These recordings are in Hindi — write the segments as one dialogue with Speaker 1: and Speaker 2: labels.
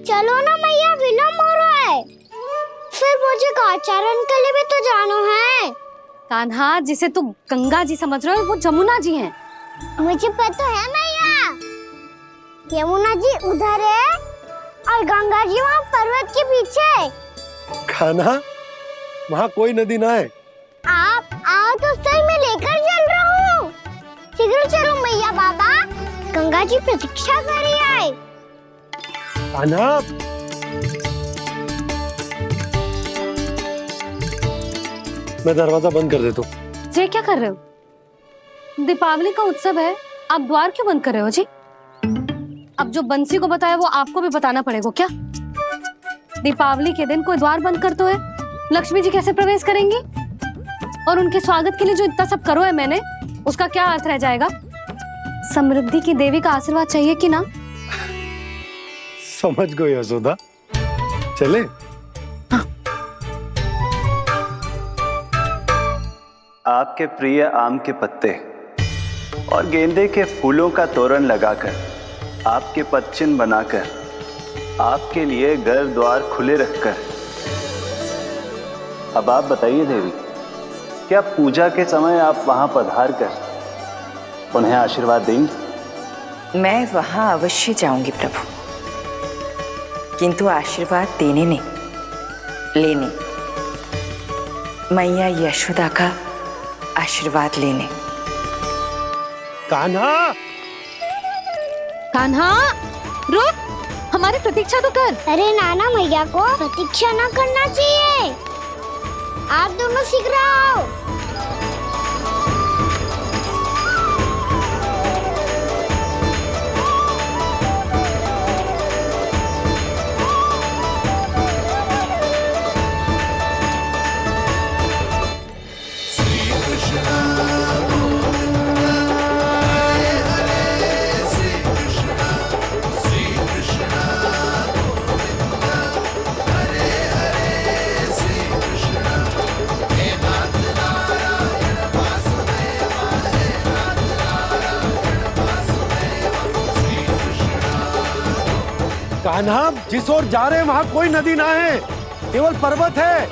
Speaker 1: चलो ना मैया, विलम्ब हो रहा है। फिर मुझे काचारण के लिए भी तो जाना है।
Speaker 2: कान्हा, जिसे तू गंगा जी समझ रहे हो वो जमुना जी हैं।
Speaker 1: मुझे पता है मैया, यमुना जी उधर है और गंगा जी वहाँ पर्वत के पीछे।
Speaker 3: कान्हा, वहाँ कोई नदी ना है।
Speaker 1: आप आओ तो सही, मैं लेकर चल रहा हूँ। शीघ्र चलो मैया बाबा, गंगा जी प्रतीक्षा कर रही है।
Speaker 3: कान्हा, मैं दरवाजा बंद कर देता हूँ।
Speaker 2: ये क्या कर रहे हो? दीपावली का उत्सव है, आप द्वार क्यों बंद कर रहे हो जी? अब जो बंसी को बताया वो आपको भी बताना पड़ेगा क्या? दीपावली के दिन कोई द्वार बंद कर तो है, लक्ष्मी जी कैसे प्रवेश करेंगी? और उनके स्वागत के लिए जो इतना सब करो है मैंने, उसका क्या अर्थ रह जाएगा? समृद्धि की देवी का आशीर्वाद चाहिए कि ना?
Speaker 3: समझ गई यशोदा, चले।
Speaker 4: आपके प्रिय आम के पत्ते और गेंदे के फूलों का तोरण लगाकर, आपके पदचिन्ह बनाकर, आपके लिए घर द्वार खुले रखकर, अब आप बताइए देवी, क्या पूजा के समय आप वहां पधार कर उन्हें आशीर्वाद देंगी?
Speaker 5: मैं वहां अवश्य जाऊंगी प्रभु, किंतु आशीर्वाद देने नहीं, लेने, मैया यशोदा का आशीर्वाद लेने।
Speaker 3: कान्हा,
Speaker 2: कान्हा, रुक, हमारी प्रतीक्षा तो कर।
Speaker 1: अरे नाना, मैया को प्रतीक्षा न करना चाहिए। आप दोनों शीघ्र आओ।
Speaker 3: कान्हा, जिस ओर जा रहे हैं वहाँ कोई नदी ना है, केवल पर्वत है।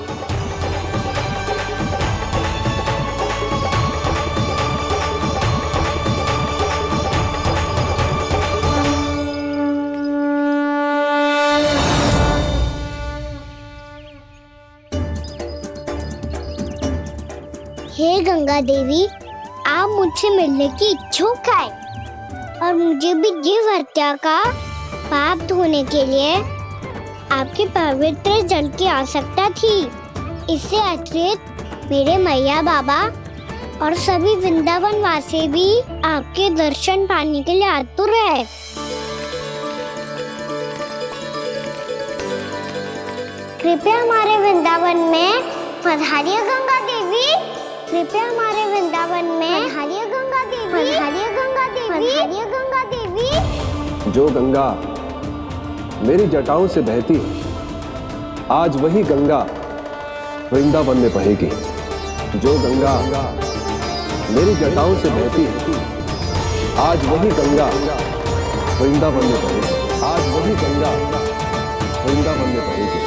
Speaker 1: हे गंगा देवी, आप मुझसे मिलने की इच्छुक है और मुझे भी जीव हत्या का पाप धोने के लिए आपके पवित्र जल की आवश्यकता थी। इससे अतिरिक्त मेरे मैया बाबा और सभी वृंदावन वासी भी आपके दर्शन पाने के लिए आतुर है। कृपया हमारे वृंदावन में पधारिए गंगा देवी। कृपया हमारे वृंदावन में पधारिए गंगा देवी। पधारिए गंगा देवी। पधारिए गंगा देवी।
Speaker 6: जो गंगा मेरी जटाओं से बहती है, आज वही गंगा वृंदावन में बहेगी। जो गंगा मेरी जटाओं से बहती है, आज वही गंगा वृंदावन में बहेगी। आज वही गंगा वृंदावन में बहेगी।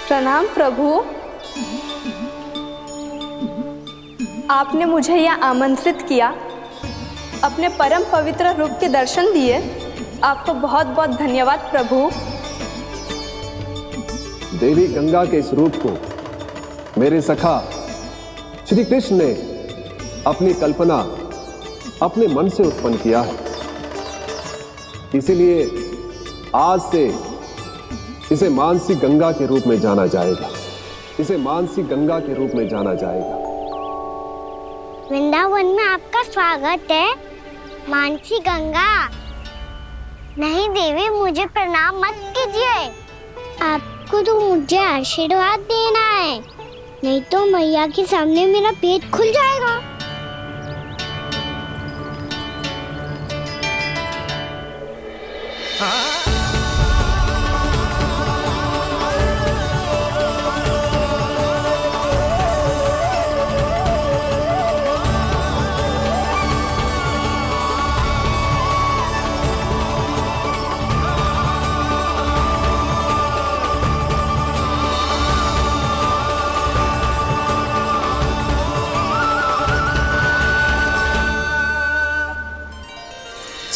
Speaker 7: प्रणाम प्रभु, आपने मुझे यहाँ आमंत्रित किया, अपने परम पवित्र रूप के दर्शन दिए, आपको बहुत बहुत धन्यवाद प्रभु।
Speaker 6: देवी गंगा के इस रूप को मेरे सखा श्री कृष्ण ने अपनी कल्पना अपने मन से उत्पन्न किया है, इसीलिए आज से इसे मानसी गंगा के रूप में जाना जाएगा। इसे मानसी गंगा के रूप में जाना जाएगा।
Speaker 1: वृंदावन में आपका स्वागत है मानसी गंगा। नहीं देवी, मुझे प्रणाम मत कीजिए। आपको तो मुझे आशीर्वाद देना है, नहीं तो मैया के सामने मेरा पेट खुल जाएगा।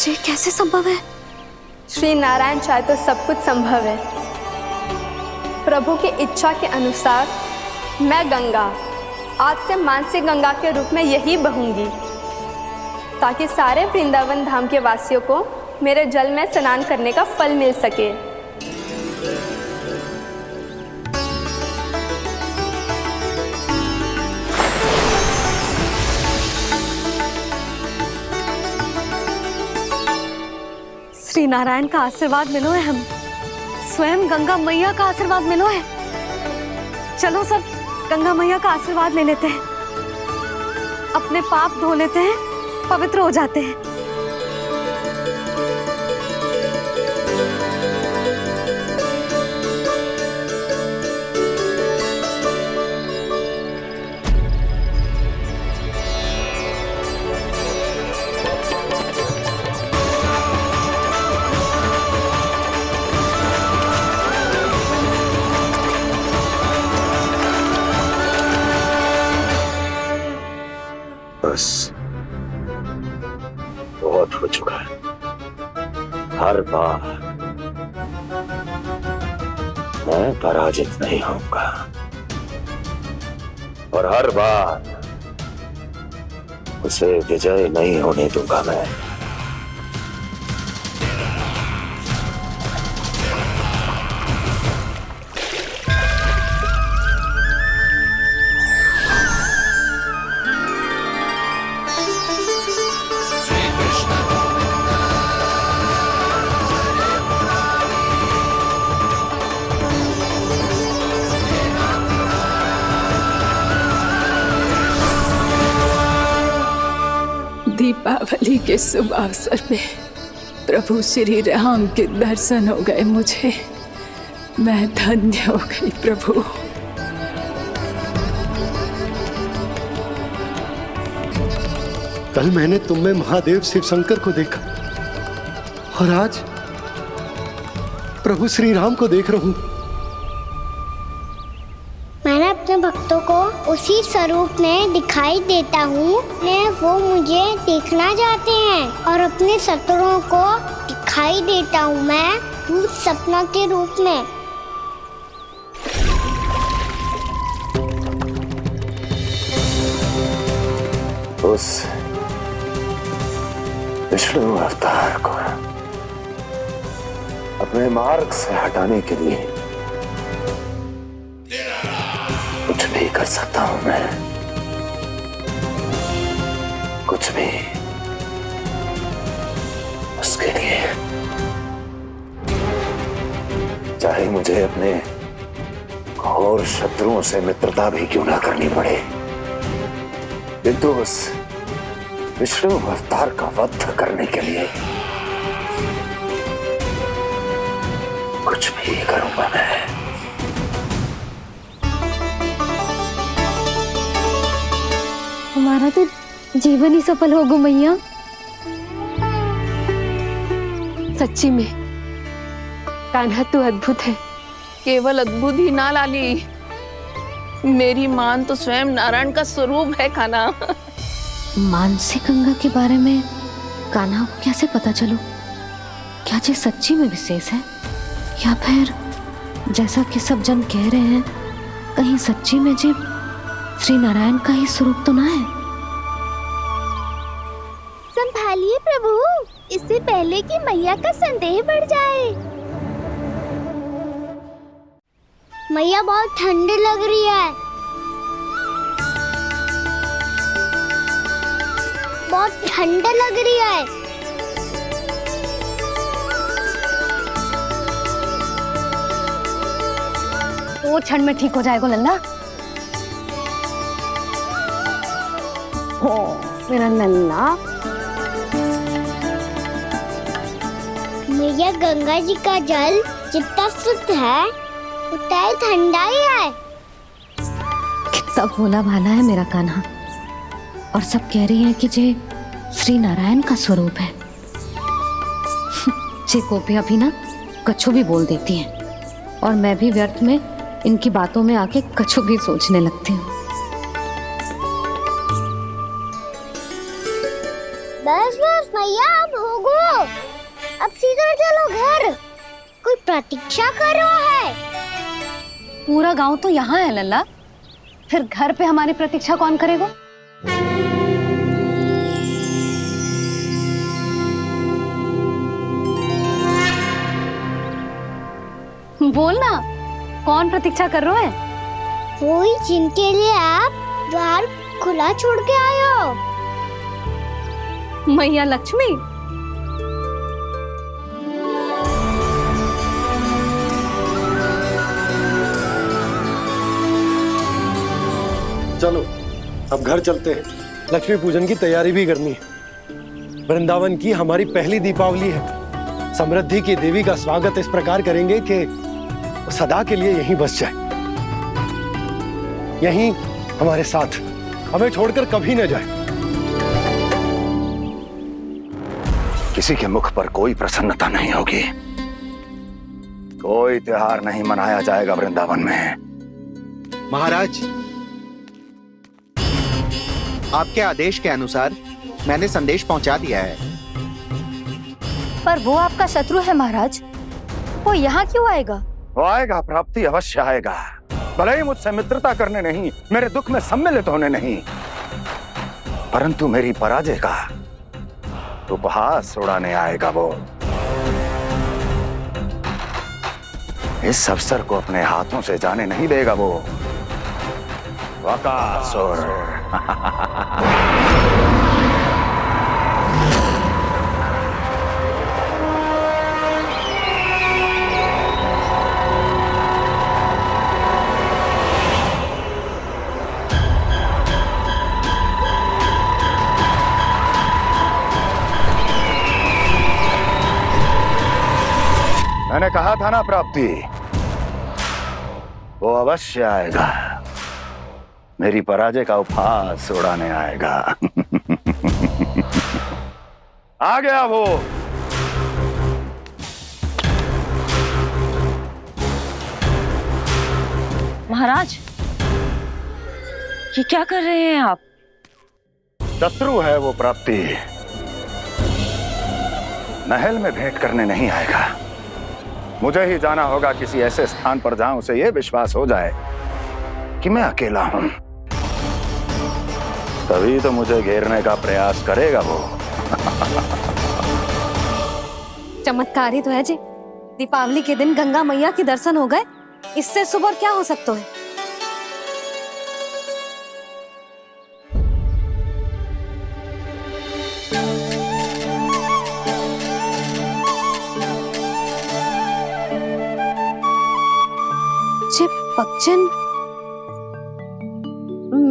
Speaker 2: ये कैसे संभव है?
Speaker 7: श्री नारायण चाहे तो सब कुछ संभव है। प्रभु की इच्छा के अनुसार मैं गंगा आज से मानसी गंगा के रूप में यही बहूंगी, ताकि सारे वृंदावन धाम के वासियों को मेरे जल में स्नान करने का फल मिल सके।
Speaker 2: श्री नारायण का आशीर्वाद मिलो है, हम स्वयं गंगा मैया का आशीर्वाद मिलो है। चलो सब गंगा मैया का आशीर्वाद ले लेते हैं, अपने पाप धो लेते हैं, पवित्र हो जाते हैं।
Speaker 8: बस बहुत हो चुका है। हर बार मैं पराजित नहीं होऊंगा और हर बार उसे विजय नहीं होने दूंगा मैं।
Speaker 9: दीपावली के शुभ अवसर पे प्रभु श्री राम के दर्शन हो गए मुझे। मैं धन्य हो गई प्रभु।
Speaker 3: कल मैंने तुम में महादेव शिव शंकर को देखा और आज प्रभु श्री राम को देख रहा हूं।
Speaker 1: मैंने अपने भक्तों को उसी स्वरूप में दिखाई देता हूँ, वो मुझे देखना चाहते हैं और अपने शत्रुओं को दिखाई देता हूँ मैं भूत सपना के रूप में।
Speaker 8: उस विष्णु अवतार को अपने मार्ग से हटाने के लिए कुछ भी कर सकता हूं मैं, कुछ भी। उसके लिए चाहे मुझे अपने घोर शत्रुओं से मित्रता भी क्यों ना करनी पड़े, किंतु उस विष्णु अवतार का वध करने के लिए कुछ भी करूंगा मैं।
Speaker 2: हमारा तो जीवन ही सफल हो गो मैया। सच्ची में कान्हा तू अद्भुत है।
Speaker 10: केवल अद्भुत ही ना लाली, मेरी मान तो स्वयं नारायण का स्वरूप है कान्हा।
Speaker 2: मानसी गंगा के बारे में कान्हा को कैसे पता चलो? क्या ये सच्ची में विशेष है या फिर जैसा कि सब जन कह रहे हैं कहीं सच्ची में जी श्री नारायण का ही स्वरूप तो ना है?
Speaker 1: संभालिए प्रभु, इससे पहले कि मैया का संदेह बढ़ जाए। मैया बहुत ठंडी लग रही है। बहुत ठंडी लग रही है।
Speaker 2: वो क्षण में ठीक हो जाएगा लल्ला। हो मेरा लल्ला।
Speaker 1: मैया गंगा जी का जल जितना शुद्ध है उतना ही ठंडा ही है।
Speaker 2: कितना भोला भाला है मेरा कान्हा। और सब कह रही हैं कि ये श्री नारायण का स्वरूप है। जे गोपियां भी ना कछु भी बोल देती हैं और मैं भी व्यर्थ में इनकी बातों में आके कछु भी सोचने लगती हूँ।
Speaker 1: बस बस मैया अब होगो। अब सीधा चलो घर। कोई प्रतीक्षा कर रहा है।
Speaker 2: पूरा गांव तो यहाँ है लल्ला, फिर घर पे हमारी प्रतीक्षा कौन करेगा? बोल ना, कौन प्रतीक्षा कर रहे हैं?
Speaker 1: वही जिनके लिए आप द्वार खुला छोड़ के आए हो।
Speaker 2: मैया लक्ष्मी।
Speaker 3: चलो अब घर चलते हैं। लक्ष्मी पूजन की तैयारी भी करनी है। वृंदावन की हमारी पहली दीपावली है। समृद्धि की देवी का स्वागत इस प्रकार करेंगे कि सदा के लिए यहीं बस जाए, यहीं हमारे साथ, हमें छोड़कर कभी न जाए।
Speaker 8: किसी के मुख पर कोई प्रसन्नता नहीं होगी। कोई त्योहार नहीं मनाया जाएगा वृंदावन में।
Speaker 11: महाराज, आपके आदेश के अनुसार मैंने संदेश पहुंचा दिया है।
Speaker 12: पर वो आपका शत्रु है महाराज, वो यहाँ क्यों आएगा?
Speaker 8: वो आएगा, प्राप्ति अवश्य आएगा। भले ही मुझसे मित्रता करने नहीं, मेरे दुख में सम्मिलित होने नहीं, परंतु मेरी पराजय का उपहास उड़ाने आएगा वो। इस अवसर को अपने हाथों से जाने नहीं देगा वो। वकासुर। मैंने कहा था ना प्राप्ति, वो अवश्य आएगा। मेरी पराजय का उपहास उड़ाने आएगा। आ गया वो।
Speaker 5: महाराज, ये क्या कर रहे हैं आप?
Speaker 8: शत्रु है वो प्राप्ति। महल में भेंट करने नहीं आएगा। मुझे ही जाना होगा किसी ऐसे स्थान पर जहां उसे यह विश्वास हो जाए कि मैं अकेला हूं। तभी तो मुझे घेरने का प्रयास करेगा वो।
Speaker 2: चमत्कार ही तो है जी। दीपावली के दिन गंगा मैया के दर्शन हो गए, इससे शुभ और क्या हो सकता है? पक्षन,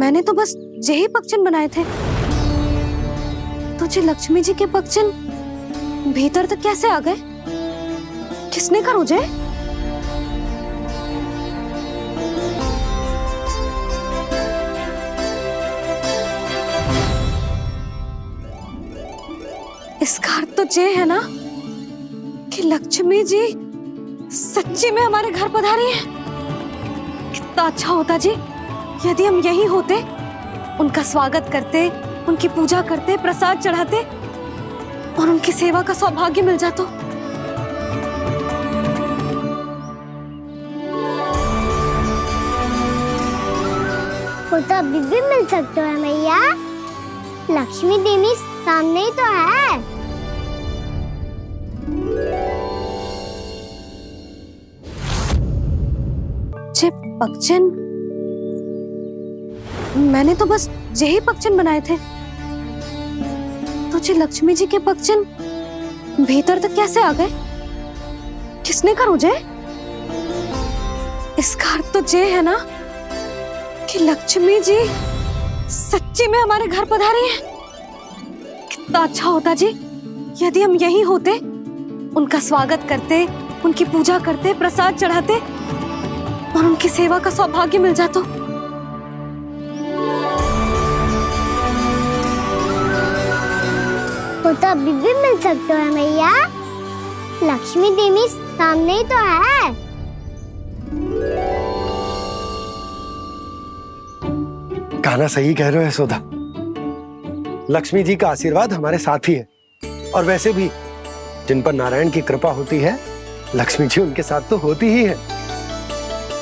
Speaker 2: मैंने तो बस यही पक्षन बनाए थे। तो जी लक्ष्मी जी के पक्षन भीतर तक कैसे आ गए? किसने कर मुझे? इसका अर्थ तो ये है ना कि लक्ष्मी जी सच्ची में हमारे घर पधारी है। कितना अच्छा होता जी यदि हम यहीं होते, उनका स्वागत करते, उनकी पूजा करते, प्रसाद चढ़ाते और उनकी सेवा का सौभाग्य मिल जाता।
Speaker 1: वो तो अभी भी मिल सकते हैं मैया। लक्ष्मी देवी सामने ही तो है।
Speaker 2: मुझे पगचिन, मैंने तो बस यही पगचिन बनाए थे। तुझे लक्ष्मी जी के पगचिन भीतर तक कैसे आ गए? किसने कहा मुझे? इसका अर्थ तो ये है ना कि लक्ष्मी जी सच्ची में हमारे घर पधारी हैं। कितना अच्छा होता जी यदि हम यही होते, उनका स्वागत करते, उनकी पूजा करते, प्रसाद चढ़ाते और उनकी सेवा का सौभाग्य मिल जाता।
Speaker 1: तो अभी भी मिल सकते हैं मैया, लक्ष्मी देवी सामने ही तो है।
Speaker 3: कहना सही कह रहे हो यशोदा, लक्ष्मी जी का आशीर्वाद हमारे साथ ही है। और वैसे भी जिन पर नारायण की कृपा होती है, लक्ष्मी जी उनके साथ तो होती ही है।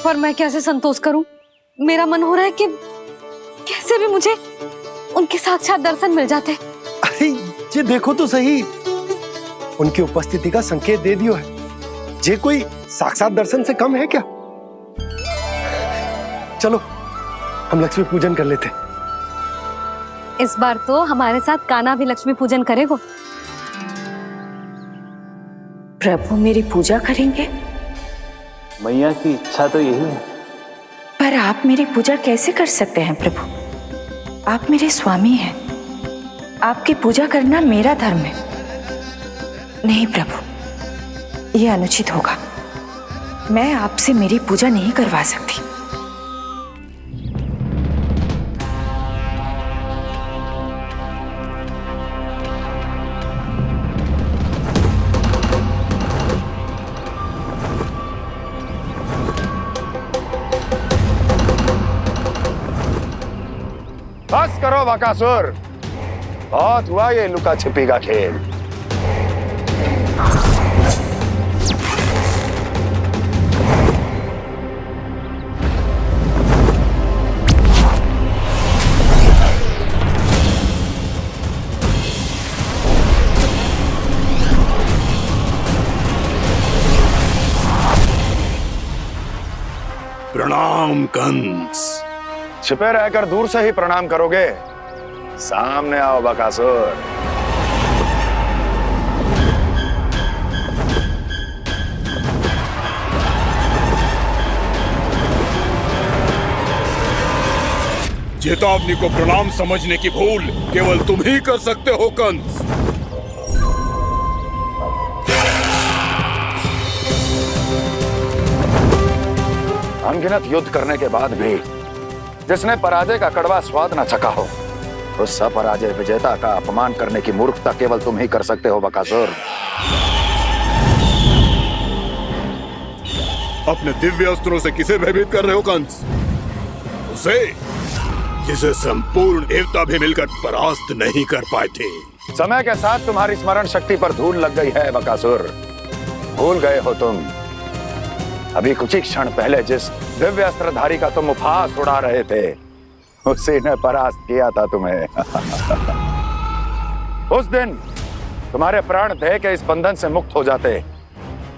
Speaker 2: पर मैं कैसे संतोष करूं? मेरा मन हो रहा है कि कैसे भी मुझे उनके साक्षात दर्शन मिल जाते।
Speaker 3: अरे ये देखो तो सही, उनकी उपस्थिति का संकेत दे दियो है। ये कोई साक्षात दर्शन से कम है क्या? चलो हम लक्ष्मी पूजन कर लेते।
Speaker 2: इस बार तो हमारे साथ कान्हा भी लक्ष्मी पूजन करेगा।
Speaker 5: प्रभु मेरी पूजा करेंगे?
Speaker 4: मैया की इच्छा तो यही है।
Speaker 5: पर आप मेरी पूजा कैसे कर सकते हैं प्रभु? आप मेरे स्वामी हैं, आपकी पूजा करना मेरा धर्म है। नहीं प्रभु, यह अनुचित होगा। मैं आपसे मेरी पूजा नहीं करवा सकती।
Speaker 8: बस करो बकासुर, बहुत हुआ ये लुका छिपी का खेल।
Speaker 13: प्रणाम कंस।
Speaker 8: छिपे रहकर दूर से ही प्रणाम करोगे? सामने आओ बकासुर।
Speaker 13: चेतावनी को प्रणाम समझने की भूल केवल तुम ही कर सकते हो कंस।
Speaker 8: अनगिनत युद्ध करने के बाद भी जिसने पराजय का कड़वा स्वाद न चखा हो, उस अपराजय विजेता का अपमान करने की मूर्खता केवल तुम ही कर सकते हो बकासुर।
Speaker 13: अपने दिव्य अस्त्रों से किसे भयभीत कर रहे हो कंस? उसे जिसे संपूर्ण देवता भी मिलकर परास्त नहीं कर पाए थे।
Speaker 8: समय के साथ तुम्हारी स्मरण शक्ति पर धूल लग गई है बकासुर। भूल गए हो तुम अभी कुछ ही क्षण पहले जिस दिव्य अस्त्रधारी का तुम उपहास उड़ा रहे थे, उसी ने परास्त किया था तुम्हें। उस दिन तुम्हारे प्राण देह के इस बंधन से मुक्त हो जाते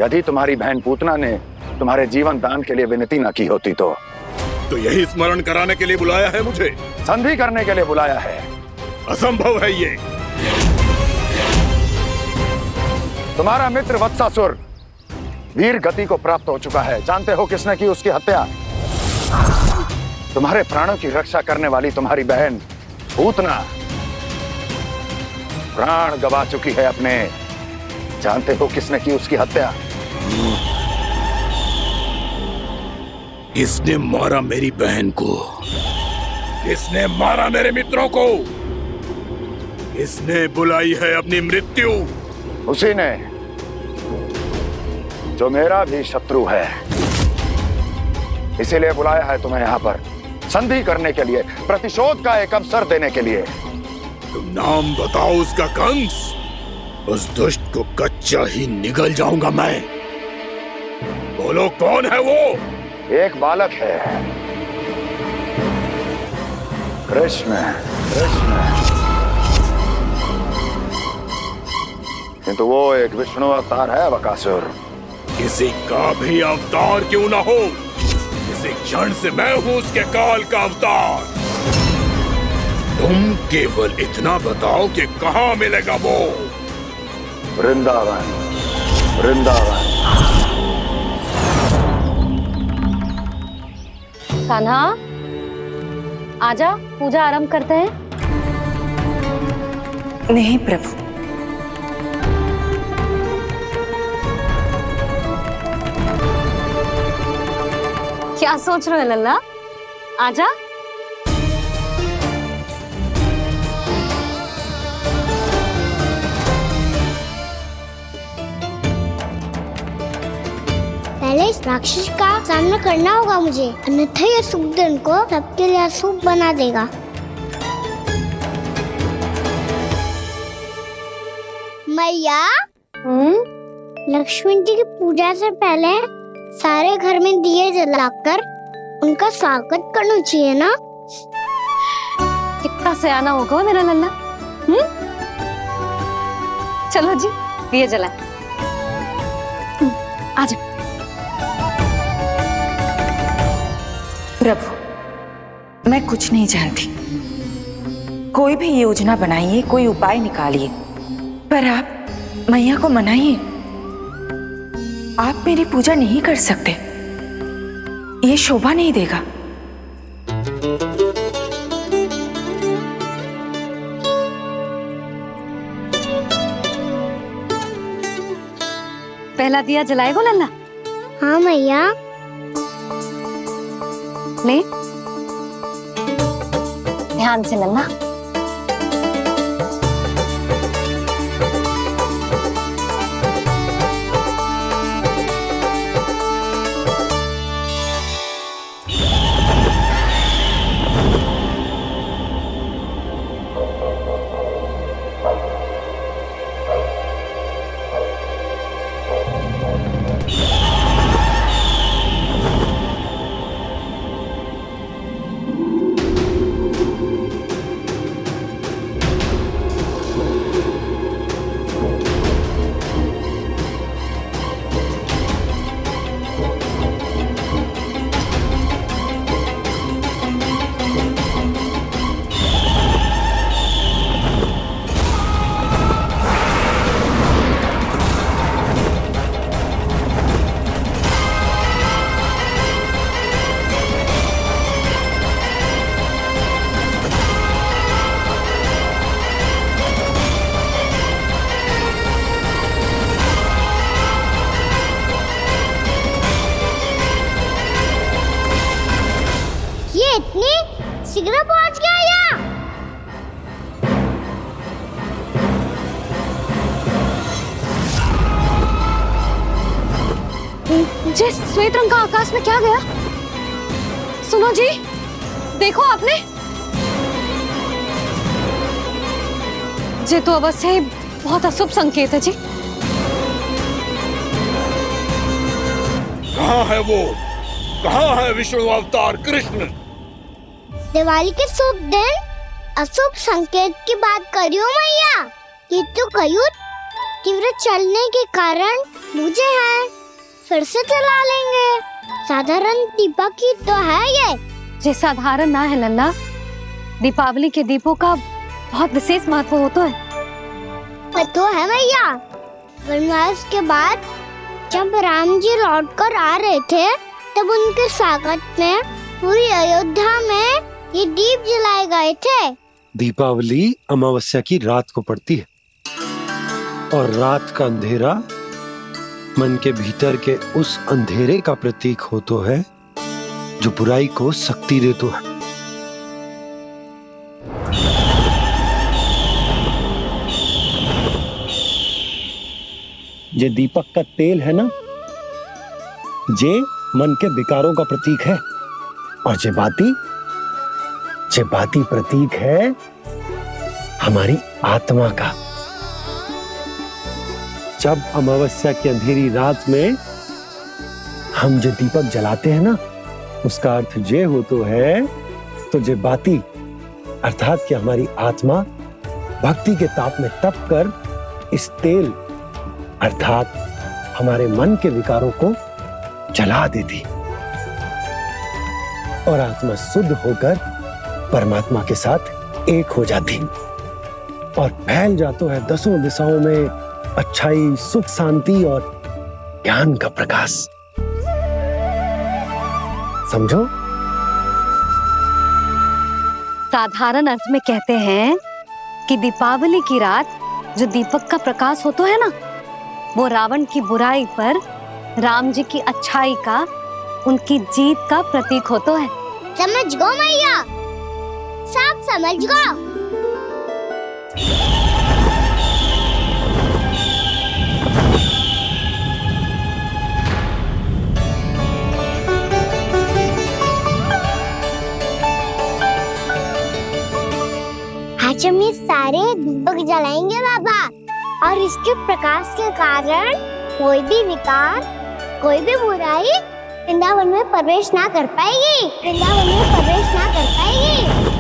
Speaker 8: यदि तुम्हारी बहन पूतना ने तुम्हारे जीवन दान के लिए विनती न की होती। तो
Speaker 13: यही स्मरण कराने के लिए बुलाया है मुझे?
Speaker 8: संधि करने के लिए बुलाया है।
Speaker 13: असंभव है ये।
Speaker 8: तुम्हारा मित्र वत्सासुर वीर गति को प्राप्त हो चुका है। जानते हो किसने की उसकी हत्या? तुम्हारे प्राणों की रक्षा करने वाली तुम्हारी बहन पूतना प्राण गवा चुकी है अपने। जानते हो किसने की उसकी हत्या?
Speaker 13: किसने मारा मेरी बहन को? किसने मारा मेरे मित्रों को? किसने बुलाई है अपनी मृत्यु?
Speaker 8: उसी ने जो मेरा भी शत्रु है। इसीलिए बुलाया है तुम्हें यहाँ पर संधि करने के लिए, प्रतिशोध का एक अवसर देने के लिए।
Speaker 13: तुम नाम बताओ उसका कंस। उस दुष्ट को कच्चा ही निगल जाऊंगा मैं। बोलो कौन है वो?
Speaker 8: एक बालक है, कृष्ण। किंतु वो एक विष्णु अवतार है बकासुर।
Speaker 13: किसी का भी अवतार क्यों ना हो, इस इसी क्षण से मैं हूं उसके काल का अवतार। तुम केवल इतना बताओ कि कहां मिलेगा वो।
Speaker 8: वृंदावन, वृंदावन।
Speaker 2: कान्हा, आजा, पूजा आरंभ करते हैं।
Speaker 5: नहीं प्रभु,
Speaker 2: क्या सोच रहे हो लल्ला? आजा।
Speaker 1: पहले इस राक्षस का सामना करना होगा मुझे, अन्यथा ये शुभ दिन को सबके लिए अशुभ बना देगा। मैया, लक्ष्मण जी की पूजा से पहले सारे घर में दिए जलाकर उनका स्वागत करना चाहिए ना?
Speaker 2: कितना सयाना होगा मेरा लल्ला। चलो जी, दिए जलाए। आजा।
Speaker 5: प्रभु, मैं कुछ नहीं जानती। कोई भी योजना बनाइए, कोई उपाय निकालिए, पर आप मैया को मनाइए। आप मेरी पूजा नहीं कर सकते, ये शोभा नहीं देगा।
Speaker 2: पहला दिया जलाएगो लल्ला?
Speaker 1: हाँ मैया।
Speaker 2: ले, ध्यान से लल्ला।
Speaker 1: इतनी शीघ्र पहुंच गया यहाँ?
Speaker 2: जे श्वेत रंग का आकाश में क्या गया? सुनो जी, देखो आपने, जे तो अवश्य ही बहुत अशुभ संकेत है जी।
Speaker 13: कहाँ है वो? कहाँ है विष्णु अवतार कृष्ण?
Speaker 1: दिवाली के शुभ दिन अशुभ संकेत की बात करियो मैया। ये तो कयूर तीव्र चलने के कारण मुझे है, फिर से चला लेंगे। साधारण दीपक ही तो है ये
Speaker 2: साधारण ना है लल्ला, दीपावली के दीपों का बहुत विशेष महत्व होता है।
Speaker 1: तो है भैया, वनवास के बाद जब राम जी लौटकर आ रहे थे तब उनके स्वागत में पूरी अयोध्या में ये दीप जलाए गए थे।
Speaker 3: दीपावली अमावस्या की रात को पड़ती है और रात का अंधेरा मन के भीतर के उस अंधेरे का प्रतीक होता है जो बुराई को शक्ति देता है। ये दीपक का तेल है ना, जे मन के विकारों का प्रतीक है, और जे बाती प्रतीक है हमारी आत्मा का। जब अमावस्या की अंधेरी रात में हम जो दीपक जलाते हैं ना, उसका अर्थ जे हो तो है, तो जे बाती अर्थात कि हमारी आत्मा भक्ति के ताप में तप कर इस तेल अर्थात हमारे मन के विकारों को जला देती। और आत्मा शुद्ध होकर परमात्मा के साथ एक हो जाती और फैल जाता है दसों दिशाओं में अच्छाई, सुख, शांति और ज्ञान का प्रकाश। समझो?
Speaker 2: साधारण अर्थ में कहते हैं कि दीपावली की रात जो दीपक का प्रकाश होता है ना, वो रावण की बुराई पर राम जी की अच्छाई का, उनकी जीत का प्रतीक होता है।
Speaker 1: समझ गो मैया, सब समझ गो। आज हम ये सारे दीपक जलाएंगे बाबा, और इसके प्रकाश के कारण कोई भी विकार, कोई भी बुराई वृंदावन में प्रवेश ना कर पाएगी, वृंदावन में प्रवेश ना कर पाएगी।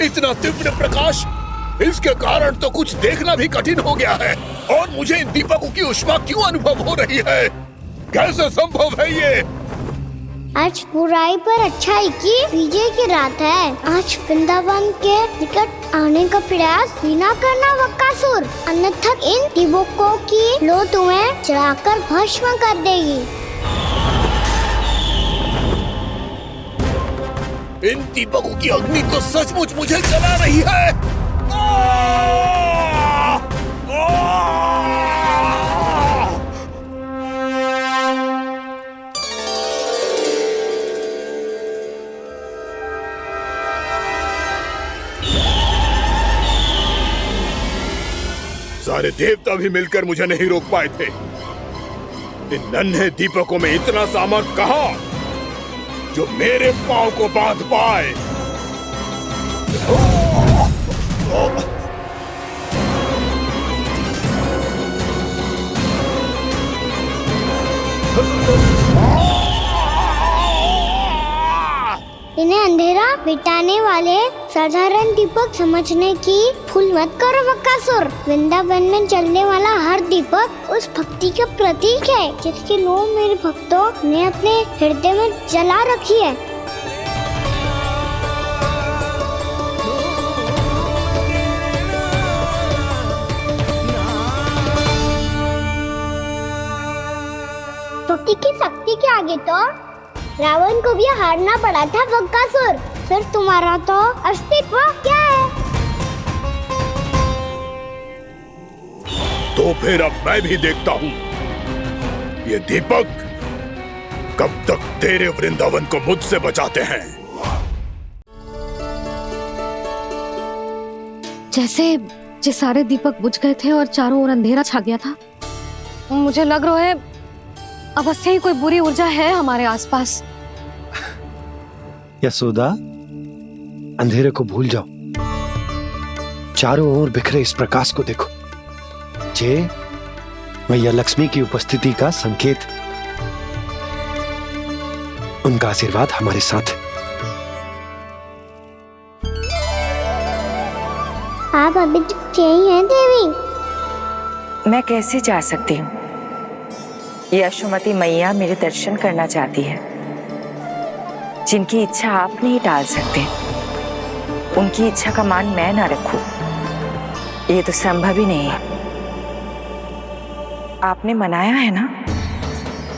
Speaker 13: इतना तीव्र प्रकाश, इसके कारण तो कुछ देखना भी कठिन हो गया है। और मुझे इन दीपकों की उष्मा क्यों अनुभव हो रही है? कैसे संभव है ये?
Speaker 1: आज बुराई पर अच्छाई की विजय की रात है। आज वृंदावन के निकट आने का प्रयास भी ना करना बकासुर, अन्यथा इन दीपकों की लो तुम्हें जलाकर भस्म कर देगी।
Speaker 13: इन दीपकों की अग्नि तो सचमुच मुझे जला रही है। सारे देवता भी मिलकर मुझे नहीं रोक पाए थे। इन नन्हे दीपकों में इतना सामर्थ कहां जो मेरे पांव को बांध पाए।
Speaker 1: इन्हें अंधेरा मिटाने वाले साधारण दीपक समझने की भूल मत करो बकासुर। वृंदावन में जलने वाला हर दीपक उस भक्ति का प्रतीक है जिसकी लो मेरे भक्तों ने अपने हृदय में जला रखी है। भक्ति की शक्ति के आगे तो रावण को भी हारना पड़ा था बकासुर। फिर तुम्हारा तो अस्तित्व क्या है?
Speaker 13: तो फिर अब मैं भी देखता हूँ ये दीपक कब तक तेरे वृंदावन को मुझसे बचाते हैं।
Speaker 2: जैसे ये सारे दीपक बुझ गए थे और चारों ओर अंधेरा छा गया था, मुझे लग रहा है अवश्य ही कोई बुरी ऊर्जा है हमारे आसपास।
Speaker 3: यशोदा, अंधेरे को भूल जाओ, चारों ओर बिखरे इस प्रकाश को देखो। जे मैया लक्ष्मी की उपस्थिति का संकेत, उनका आशीर्वाद हमारे साथ।
Speaker 1: आप अभी तक यही हैं देवी?
Speaker 5: मैं कैसे जा सकती हूँ? यशोमती मैया मेरे दर्शन करना चाहती है। जिनकी इच्छा आप नहीं टाल सकते, उनकी इच्छा का मान मैं ना रखूं, ये तो संभव ही नहीं है। आपने मनाया है ना,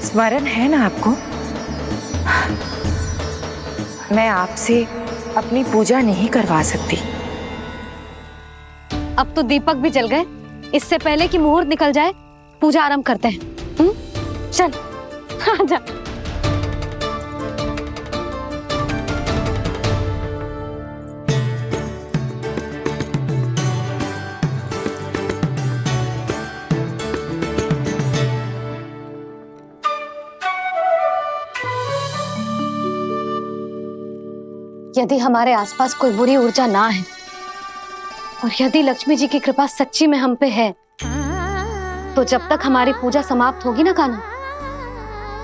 Speaker 5: स्मरण है ना आपको? मैं आपसे अपनी पूजा नहीं करवा सकती।
Speaker 2: अब तो दीपक भी जल गए, इससे पहले कि मुहूर्त निकल जाए पूजा आरंभ करते हैं। चल आजा। यदि हमारे आसपास कोई बुरी ऊर्जा ना है और यदि लक्ष्मी जी की कृपा सच्ची में हम पे है, तो जब तक हमारी पूजा समाप्त होगी ना कान्हा,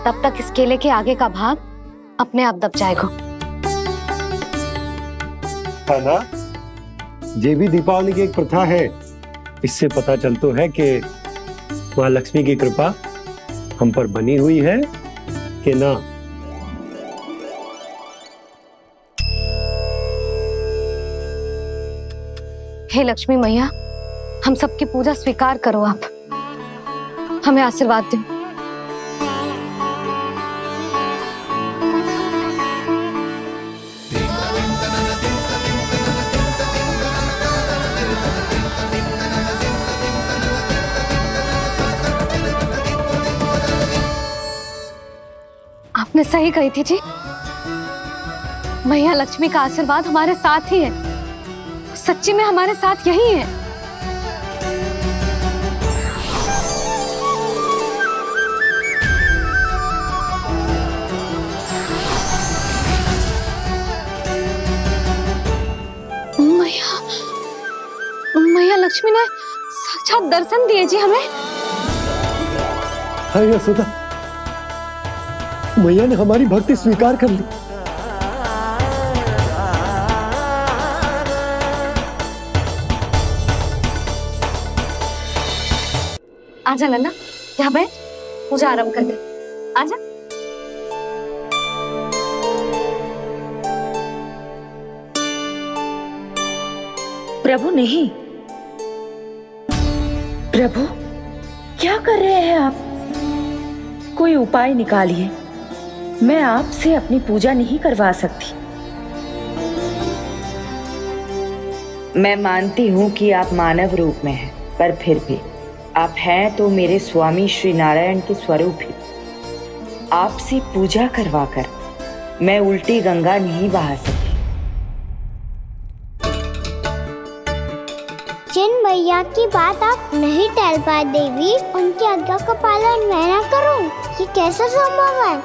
Speaker 2: तब तक इस केले के आगे का भाग अपने आप दब जाएगा।
Speaker 3: ना ये भी दीपावली की एक प्रथा है। इससे पता चलता है कि माँ लक्ष्मी की कृपा हम पर बनी हुई है कि ना।
Speaker 2: हे लक्ष्मी मैया, हम सबकी पूजा स्वीकार करो, आप हमें आशीर्वाद दो। आपने सही कही थी जी, मैया लक्ष्मी का आशीर्वाद हमारे साथ ही है, सच्ची में हमारे साथ यही है। मैया लक्ष्मी ने साक्षात दर्शन दिए जी हमें।
Speaker 3: हाय यशोदा, मैया ने हमारी भक्ति स्वीकार कर ली।
Speaker 2: आजा नन्ना, यहाँ बैठ, पूजा आरंभ कर दे। आजा।
Speaker 5: प्रभु नहीं, प्रभु क्या कर रहे हैं आप? कोई उपाय निकालिए, मैं आपसे अपनी पूजा नहीं करवा सकती। मैं मानती हूँ कि आप मानव रूप में हैं, पर फिर भी आप हैं तो मेरे स्वामी श्री नारायण के स्वरूप ही। आपसे पूजा करवाकर मैं उल्टी गंगा नहीं बहा सकती।
Speaker 1: जिन भैया की बात आप नहीं टाल पाए देवी, उनकी आज्ञा का पालन मैं ना करूं, ये कैसा संभव है?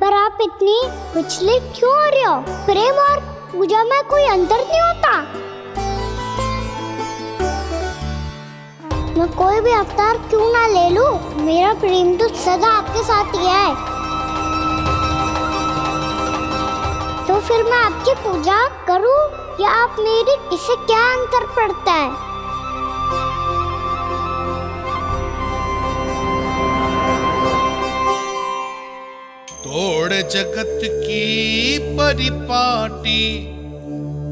Speaker 1: पर आप इतनी विचलित क्यों हो रहे हो? प्रेम और पूजा में कोई अंतर नहीं होता। मैं कोई भी अवतार क्यों ना ले लूं, मेरा प्रेम तो सदा आपके साथ ही है। तो फिर मैं आपकी पूजा करूं या आप मेरी, इससे क्या अंतर पड़ता है?
Speaker 14: तोड़ जगत की परिपाटी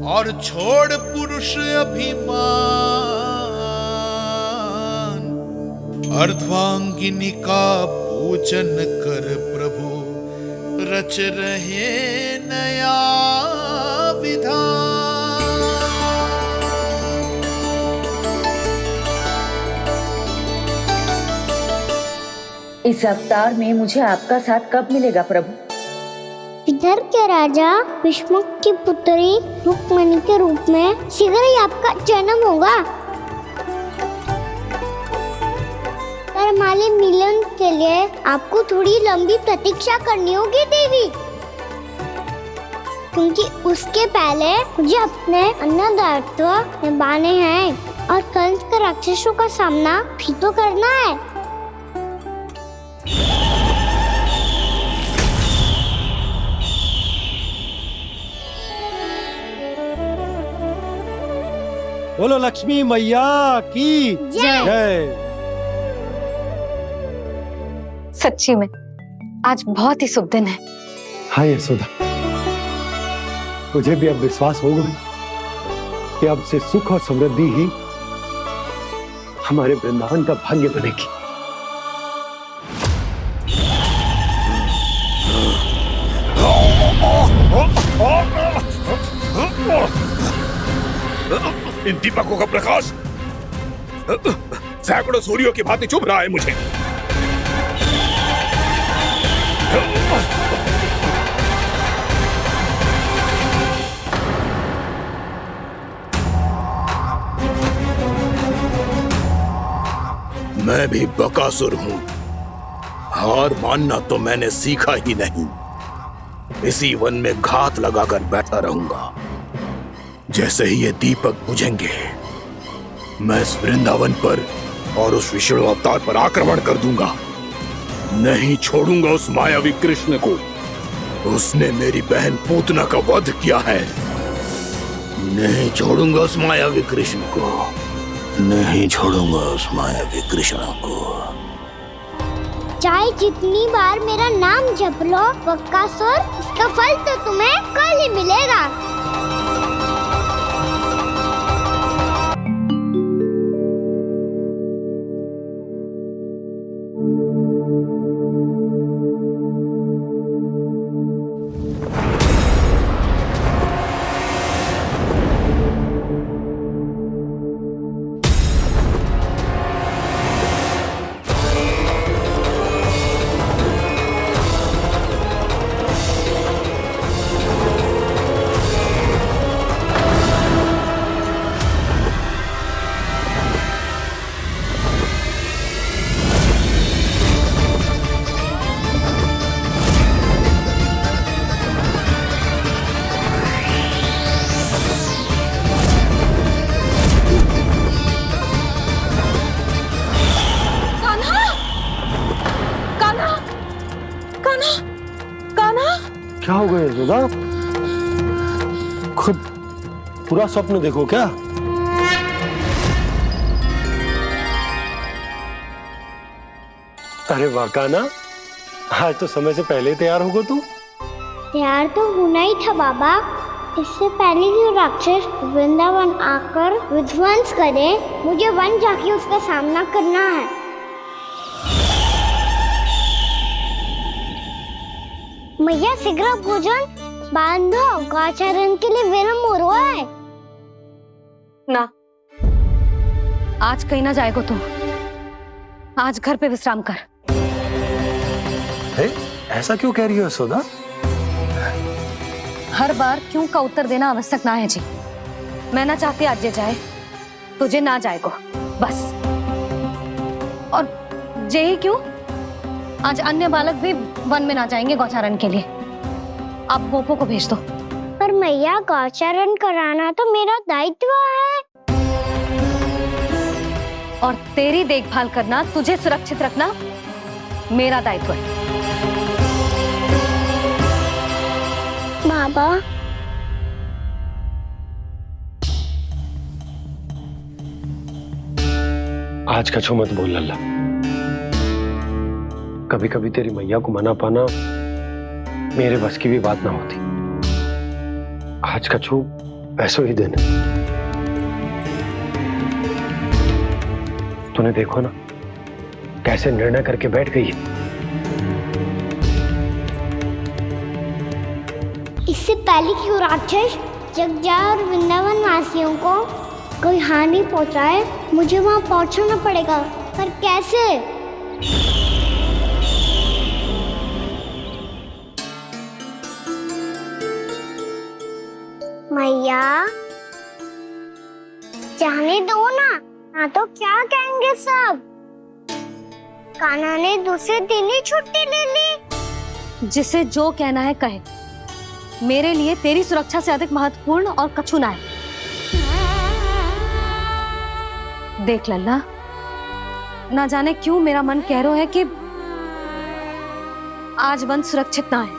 Speaker 14: और छोड़ पुरुष अभिमान, अर्धांगिनी का पूजन कर प्रभु रच रहे नया विधान।
Speaker 5: इस अवतार में मुझे आपका साथ कब मिलेगा प्रभु?
Speaker 1: इधर के राजा भीष्मक की पुत्री रुक्मणी के रूप में शीघ्र ही आपका जन्म होगा। पर हमारे मिलन के लिए आपको थोड़ी लंबी प्रतीक्षा करनी होगी देवी, क्योंकि उसके पहले मुझे अपने अन्य दायित्व निभाने हैं और कंस के राक्षसों का सामना भी तो करना है।
Speaker 3: बोलो लक्ष्मी मैया की जय।
Speaker 2: सच्ची में आज बहुत ही शुभ दिन है।
Speaker 3: हाँ यशोदा, मुझे भी अब विश्वास हो गया कि अब से सुख और समृद्धि ही हमारे वृंदावन का भाग्य बनेगी।
Speaker 13: इन दीपकों का प्रकाश सैकड़ों सूर्यों की भांति चुभ रहा है मुझे। मैं भी बकासुर हूँ। हार मानना तो मैंने सीखा ही नहीं। इसी वन में घात लगाकर बैठा रहूंगा। जैसे ही ये दीपक बुझेंगे, मैं इस वृंदावन पर और उस विष्णु अवतार पर आक्रमण कर दूंगा। नहीं छोड़ूंगा उस मायावी कृष्ण को। उसने मेरी बहन पूतना का वध किया है। नहीं छोड़ूंगा उस मायावी कृष्ण को। नहीं छोड़ूंगा उस मायावी कृष्ण को।
Speaker 1: चाहे जितनी बार मेरा नाम जप लो बकासुर, इसका फल तो तुम्हें कल ही मिलेगा।
Speaker 3: क्या हो गया यशोदा? खुद पूरा स्वप्न देखो क्या? अरे वाह कान्हा, आज तो समय से पहले तैयार होगा तू।
Speaker 1: तैयार तो होना ही था बाबा। इससे पहले कि राक्षस वृंदावन आकर विध्वंस करे, मुझे वन जाके उसका सामना करना है। मैया शीघ्र भोजन बांधो, गौचरण के लिए विलंब हो रहा है।
Speaker 2: ना, आज कहीं ना जाएगा तू। आज घर पे विश्राम कर।
Speaker 3: ऐसा क्यों कह रही हो यशोदा?
Speaker 2: हर बार क्यों का उत्तर देना आवश्यक ना है जी। मैं ना चाहती आज ये जाए, तुझे ना जाएगा बस। और यही क्यों, आज अन्य बालक भी वन में ना जाएंगे गौचारण के लिए। आप गोपो को भेज दो।
Speaker 1: पर मैया गौचारण कराना तो मेरा दायित्व है।
Speaker 2: और तेरी देखभाल करना, तुझे सुरक्षित रखना मेरा दायित्व है।
Speaker 1: बाबा,
Speaker 3: आज कछु मत बोल लल्ला। कभी कभी तेरी मैया को मना पाना मेरे बस की भी बात ना होती। आज कछु ऐसो ही दिन है। तूने देखो ना कैसे निर्णय करके बैठ गई है।
Speaker 1: इससे पहले कि वो राक्षस जगजा और वृंदावन वासियों को कोई हानि पहुंचाए, मुझे वहां पहुंचना पड़ेगा। पर कैसे? मैया, जाने दो ना तो क्या कहेंगे सब। कान्हा ने दूसरे दिन ही छुट्टी ले ली।
Speaker 2: जिसे जो कहना है कहे। मेरे लिए तेरी सुरक्षा से अधिक महत्वपूर्ण और कछु ना है। देख लल्ला, ना जाने क्यों मेरा मन कह रहा है कि आज वन सुरक्षित ना है।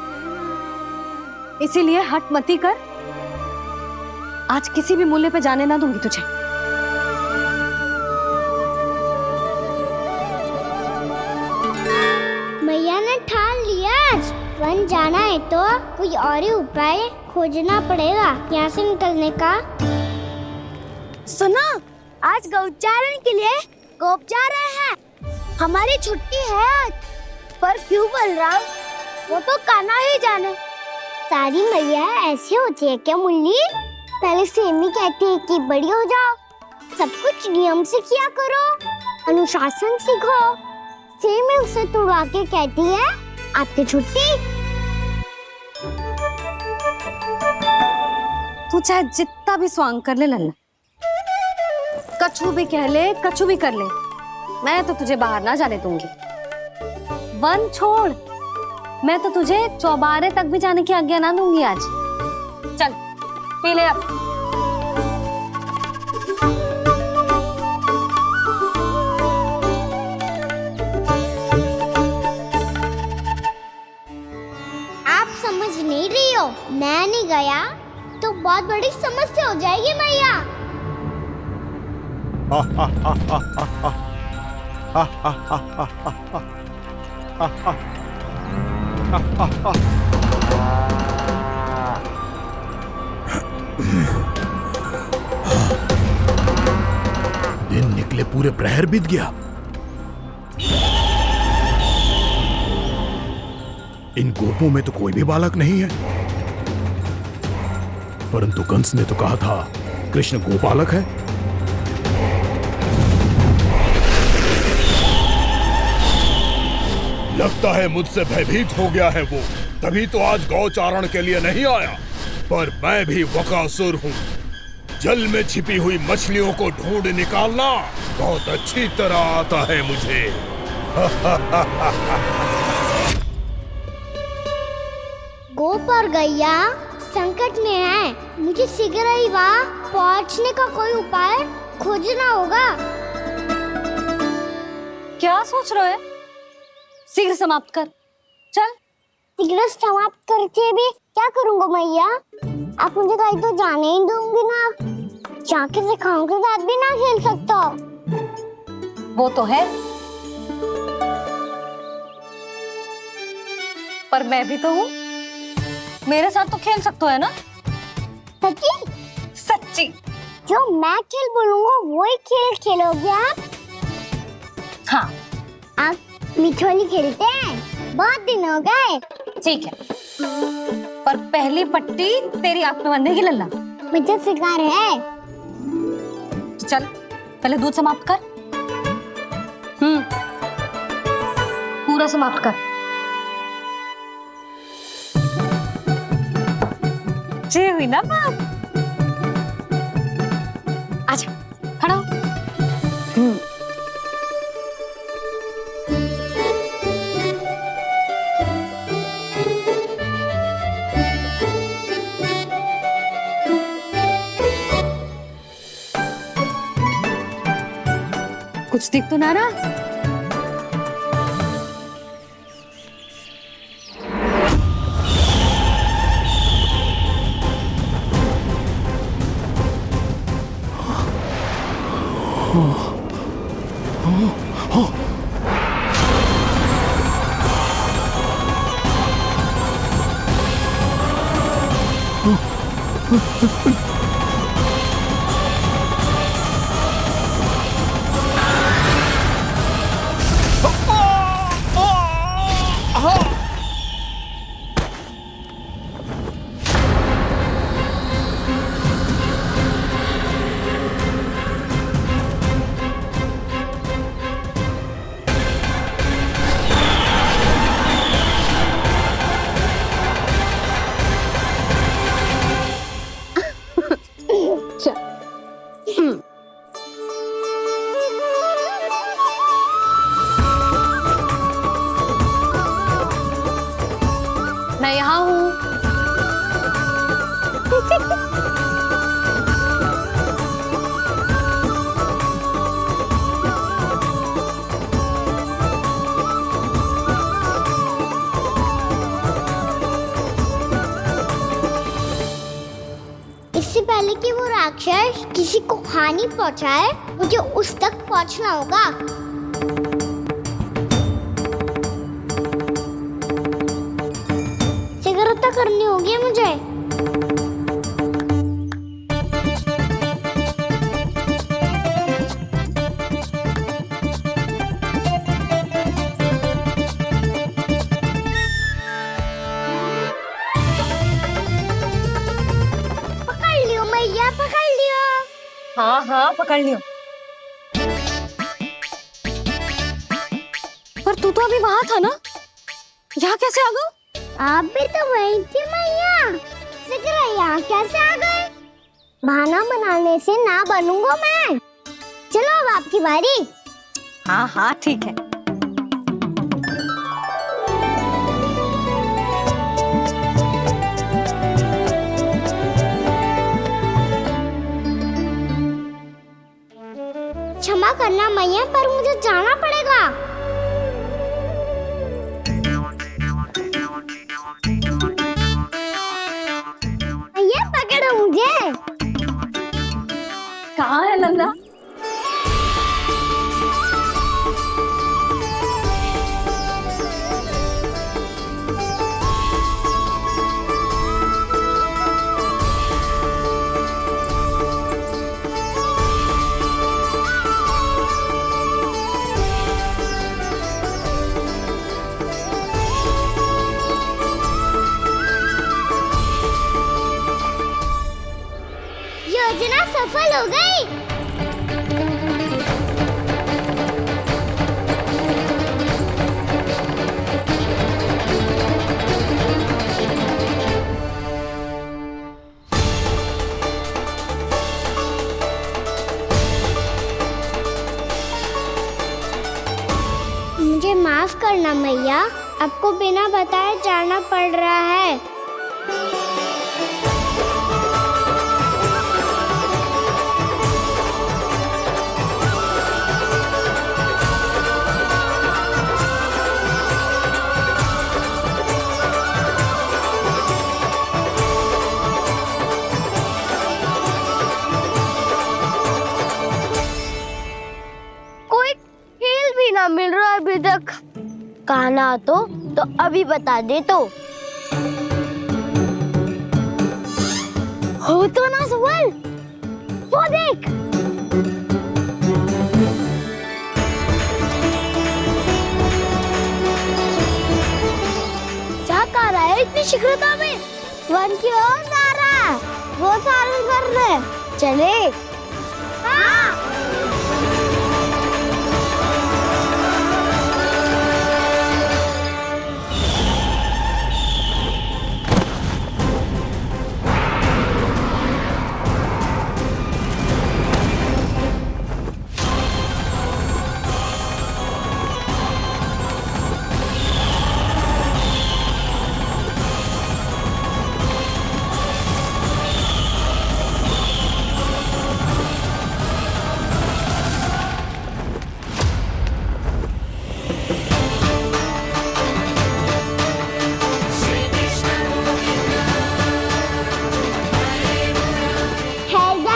Speaker 2: इसीलिए हट मती कर। आज किसी भी मूल्य पे जाने ना दूंगी तुझे।
Speaker 1: मैया ने ठान लिया, आज वन जाना है तो कोई और ही उपाय खोजना पड़ेगा यहाँ से निकलने का। सुनो, आज गौचारण के लिए गोप जा रहे हैं। हमारी छुट्टी है आज। पर क्यों बलराम? वो तो कान्हा ही जाने। सारी मैया ऐसी होती है क्या मुन्नी? पहले सेमी कहती है कि बड़ी हो जाओ, सब कुछ नियम से किया करो, अनुशासन सीखो। सेमी उसे तुड़वा के कहती है आपकी छुट्टी।
Speaker 2: तू चाहे जितना भी स्वांग कर ले लल्ला, कछु भी कह ले, कछु भी कर ले, मैं तो तुझे बाहर ना जाने दूंगी। वन छोड़, मैं तो तुझे चौबारे तक भी जाने की आज्ञा ना दूंगी आज। चल पी ले अब।
Speaker 1: आप समझ नहीं रही हो, मैं नहीं गया तो बहुत बड़ी समस्या हो जाएगी मैया।
Speaker 13: दिन निकले पूरे प्रहर बीत गया। इन गोपों में तो कोई भी बालक नहीं है, परंतु कंस ने तो कहा था कृष्ण गोपालक है। लगता है मुझसे भयभीत हो गया है वो, तभी तो आज गौचारण के लिए नहीं आया। पर मैं भी वकासुर हूँ, जल में छिपी हुई मछलियों को ढूंढ निकालना बहुत अच्छी तरह आता है मुझे।
Speaker 1: गोप और गैया संकट में है, मुझे शीघ्र ही वहाँ पहुँचने का कोई उपाय खोजना होगा।
Speaker 2: क्या सोच रहे हो? शीघ्र समाप्त कर, चल।
Speaker 1: शीघ्र समाप्त करके भी क्या करूँगा मैया? आप मुझे कहीं तो जाने ही दूंगी ना, जाके सिखाओं के साथ भी ना खेल सकता।
Speaker 2: वो तो है, पर मैं भी तो हूँ, मेरे साथ तो खेल सकते हो है ना?
Speaker 1: सच्ची?
Speaker 2: सच्ची।
Speaker 1: जो मैं खेल बोलूँगा वही खेल खेलोगे आप?
Speaker 2: हाँ।
Speaker 1: आप मिठोली खेलते हैं, बहुत दिन हो गए।
Speaker 2: ठीक है, पर पहली पट्टी तेरी आंख में बंधेगी लल्ला।
Speaker 1: मुझे शिकार है।
Speaker 2: चल पहले दूध समाप्त कर। पूरा समाप्त कर। जी हुई ना बात? आजा खड़ा हो। कुछ दिख तो ना रहा? मैं यहाँ हूँ।
Speaker 1: इससे पहले कि वो राक्षस किसी को हानि पहुंचाए, मुझे उस तक पहुंचना होगा। शीघ्रता करनी होगी मुझे। पकड़ लियो मैया, पकड़ लियो।
Speaker 2: हाँ हाँ पकड़ लियो। पर तू तो अभी वहां था ना, यहाँ कैसे आ गया?
Speaker 1: आप भी तो वही थी मैया, शीघ्र यहाँ कैसे आ गए? बहाना बनाने से ना बनूंगा मैं। चलो अब आपकी बारी।
Speaker 12: हाँ हाँ ठीक है।
Speaker 1: क्षमा करना मैया, पर मुझे जाना पड़ेगा। मैया पकड़ो मुझे।
Speaker 12: कहाँ है नंदा?
Speaker 1: योजना सफल हो गई। मुझे माफ करना मैया, आपको बिना बताए जाना पड़ रहा है। कोई खेल भी ना मिल रहा अभी तक। कहना तो अभी बता दे तो। हो तो ना सवाल, वो देख। क्या कर रहा है इतनी शीघ्रता में? वन की ओर जा रहा है, वो सारे कर रहे। चले। हाँ।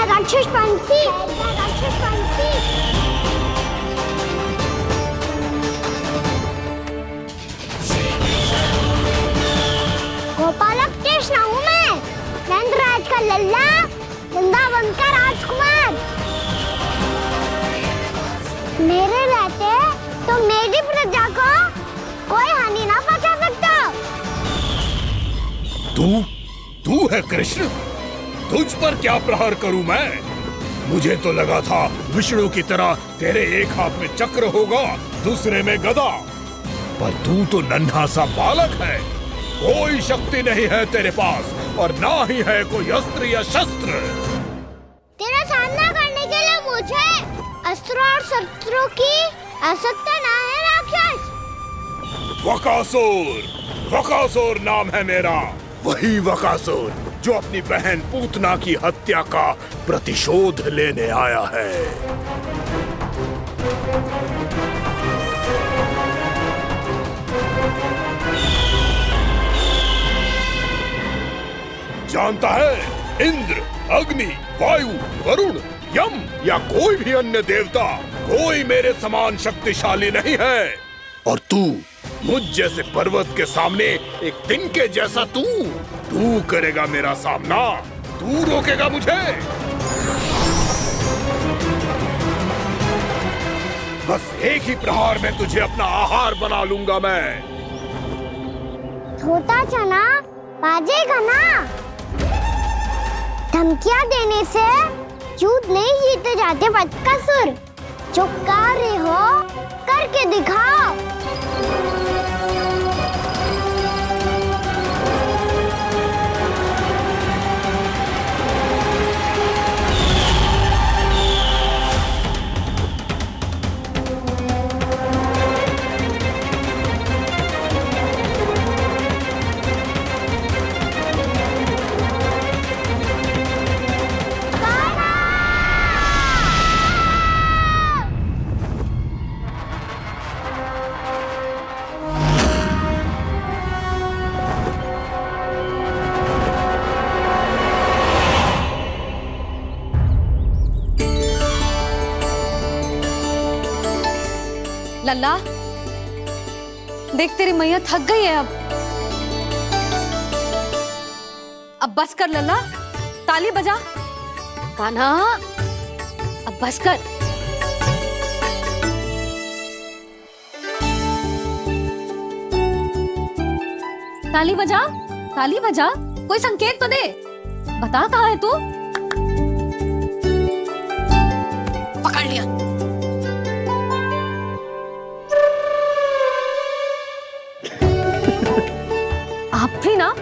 Speaker 1: राक्षस पंछी, राक्षस पंछी। गोपालक कृष्ण हूँ मैं, नंदराज का लल्ला, वृंदावन का राजकुमार। मेरे रहते तो मेरी प्रजा को कोई हानि ना पहुंचा सकता।
Speaker 13: तू है कृष्ण? तुझ पर क्या प्रहार करूं मैं? मुझे तो लगा था विष्णु की तरह तेरे एक हाथ में चक्र होगा, दूसरे में गदा, पर तू तो नन्हा सा बालक है। कोई शक्ति नहीं है तेरे पास और ना ही है कोई अस्त्र या शस्त्र।
Speaker 1: तेरा सामना करने के लिए मुझे अस्त्र और शस्त्रों की आवश्यकता ना है राक्षस।
Speaker 13: वकासुर, वकासुर नाम है मेरा, वही वकासुर जो अपनी बहन पूतना की हत्या का प्रतिशोध लेने आया है। जानता है, इंद्र, अग्नि, वायु, वरुण, यम या कोई भी अन्य देवता कोई मेरे समान शक्तिशाली नहीं है। और तू, मुझ जैसे पर्वत के सामने एक तिनके जैसा तू करेगा मेरा सामना? तू रोकेगा मुझे? बस एक ही प्रहार में तुझे अपना आहार बना लूंगा मैं।
Speaker 1: छोटा चना बाजेगा ना। धमकियां देने से युद्ध नहीं जीते जाते बदकसूर। जो कार्य हो करके दिखाओ।
Speaker 2: लल्ला, देख तेरी मैया थक गई है अब बस कर लल्ला, ताली बजा। कान्हा, अब बस कर। ताली बजा, ताली बजा, कोई संकेत तो दे, बता कहाँ है तू? पकड़ लिया। आप भी ना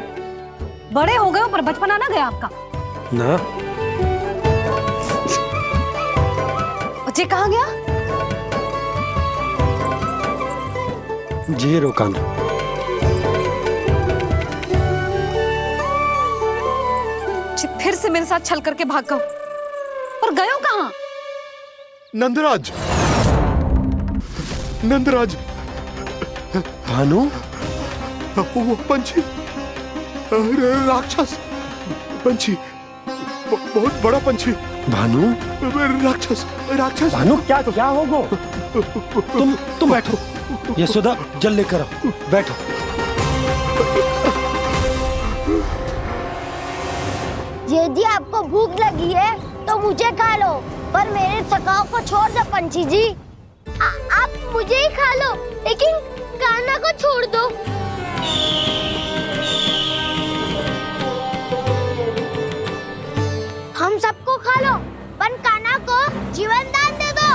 Speaker 2: बड़े हो गए हो, पर बचपना ना गया आपका
Speaker 3: ना।
Speaker 2: बच्चे कहाँ गया?
Speaker 3: जी रोकान।
Speaker 2: फिर से मेरे साथ छल करके भाग गए, पर गए हो कहाँ?
Speaker 13: नंदराज, नंदराज।
Speaker 3: भानु,
Speaker 13: वो पंछी, राक्षस पंछी, बहुत बड़ा पंछी।
Speaker 3: भानु,
Speaker 13: राक्षस, राक्षस।
Speaker 3: भानु, क्या होगो? तुम बैठो, यशोदा जल लेकर आओ, बैठो।
Speaker 1: यदि आपको भूख लगी है तो मुझे खा लो, पर मेरे सखाओं को छोड़ दो पंछी जी। आप मुझे ही खा लो, लेकिन कान्हा को छोड़ दो। हम सबको खा लो, पर कान्हा को जीवन दान दे दो।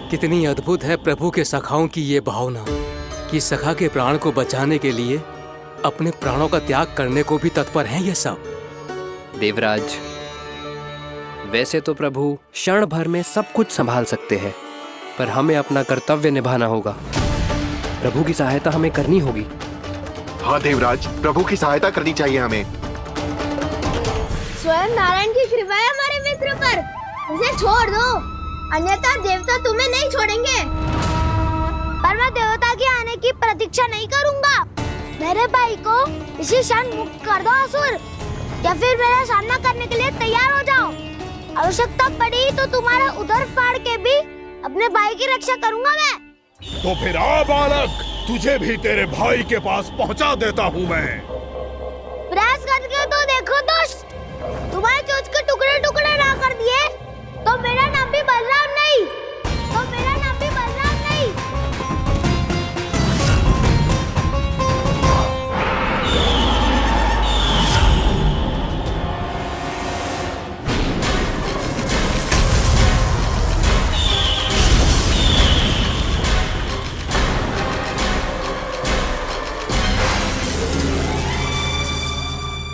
Speaker 15: कितनी अद्भुत है प्रभु के सखाओं की ये भावना कि सखा के प्राण को बचाने के लिए अपने प्राणों का त्याग करने को भी तत्पर हैं ये सब।
Speaker 16: देवराज, वैसे तो प्रभु क्षण भर में सब कुछ संभाल सकते हैं, पर हमें अपना कर्तव्य निभाना होगा। प्रभु की सहायता हमें करनी होगी।
Speaker 11: हाँ देवराज, प्रभु की सहायता करनी चाहिए हमें।
Speaker 1: स्वयं नारायण की कृपा है हमारे मित्र पर, उसे छोड़ दो, अन्यथा देवता तुम्हें नहीं छोड़ेंगे। पर मैं देवता के आने की प्रतीक्षा नहीं करूंगा। मेरे भाई को इसी क्षण मुक्त कर दो असुर, या फिर मेरा सामना करने के लिए तैयार हो जाओ। आवश्यकता पड़ी तो तुम्हारा उधर फाड़ के भी अपने भाई की रक्षा करूंगा मैं।
Speaker 13: तो फिर आ बालक, तुझे भी तेरे भाई के पास पहुंचा देता हूँ मैं।
Speaker 1: प्रयास करके तो देखो दोस्त, तुम्हारे चोंच के टुकड़े टुकड़े ना कर दिए तो मेरा नाम भी बलराम नहीं, तो मेरा नाम भी बलराम नहीं।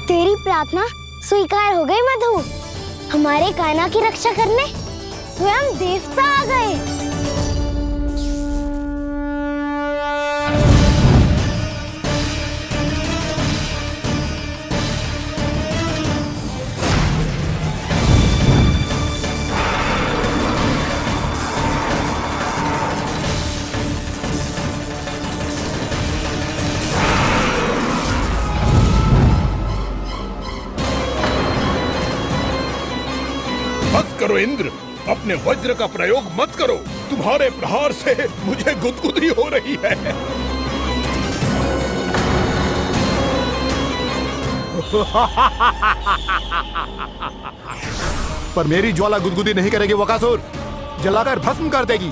Speaker 1: तेरी प्रार्थना स्वीकार हो गई मधु। हमारे कान्हा की रक्षा करने स्वयं देवता आ गए।
Speaker 13: करो इंद्र, अपने वज्र का प्रयोग मत करो। तुम्हारे प्रहार से मुझे गुदगुदी हो रही है।
Speaker 11: पर मेरी ज्वाला गुदगुदी नहीं करेगी वकासुर, जलाकर भस्म कर देगी।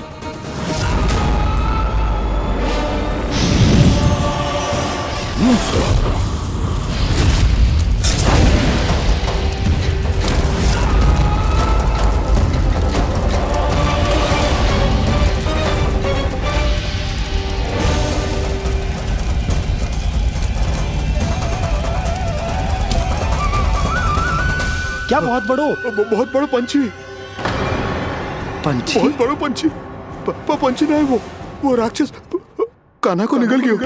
Speaker 3: क्या बहुत
Speaker 13: बहुत बड़ो पंछी,
Speaker 3: पंछी,
Speaker 13: बहुत बड़ो पंछी। पंछी ना है वो राक्षस कान्हा को निगल गया।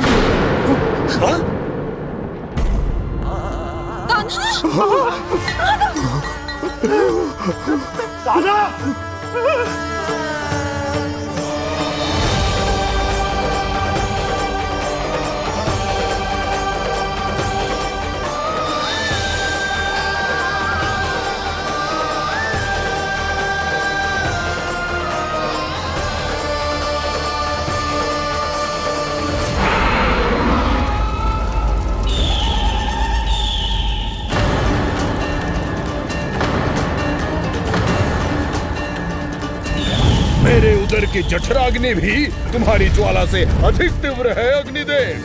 Speaker 13: कि जठराग्नि भी तुम्हारी ज्वाला से अधिक तीव्र है अग्निदेव।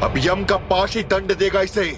Speaker 8: अब यम का पाश ही दंड देगा इसे।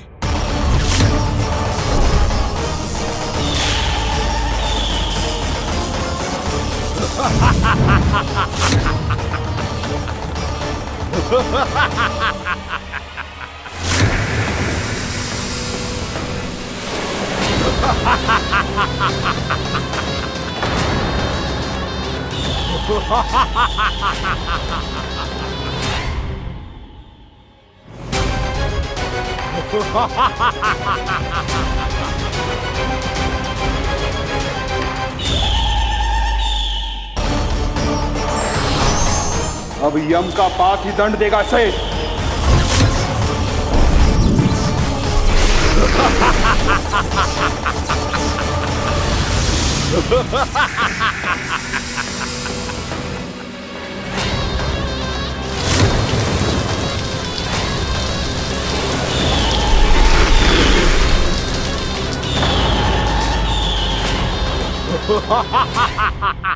Speaker 17: अब यम का पास ही दंड देगा इसे।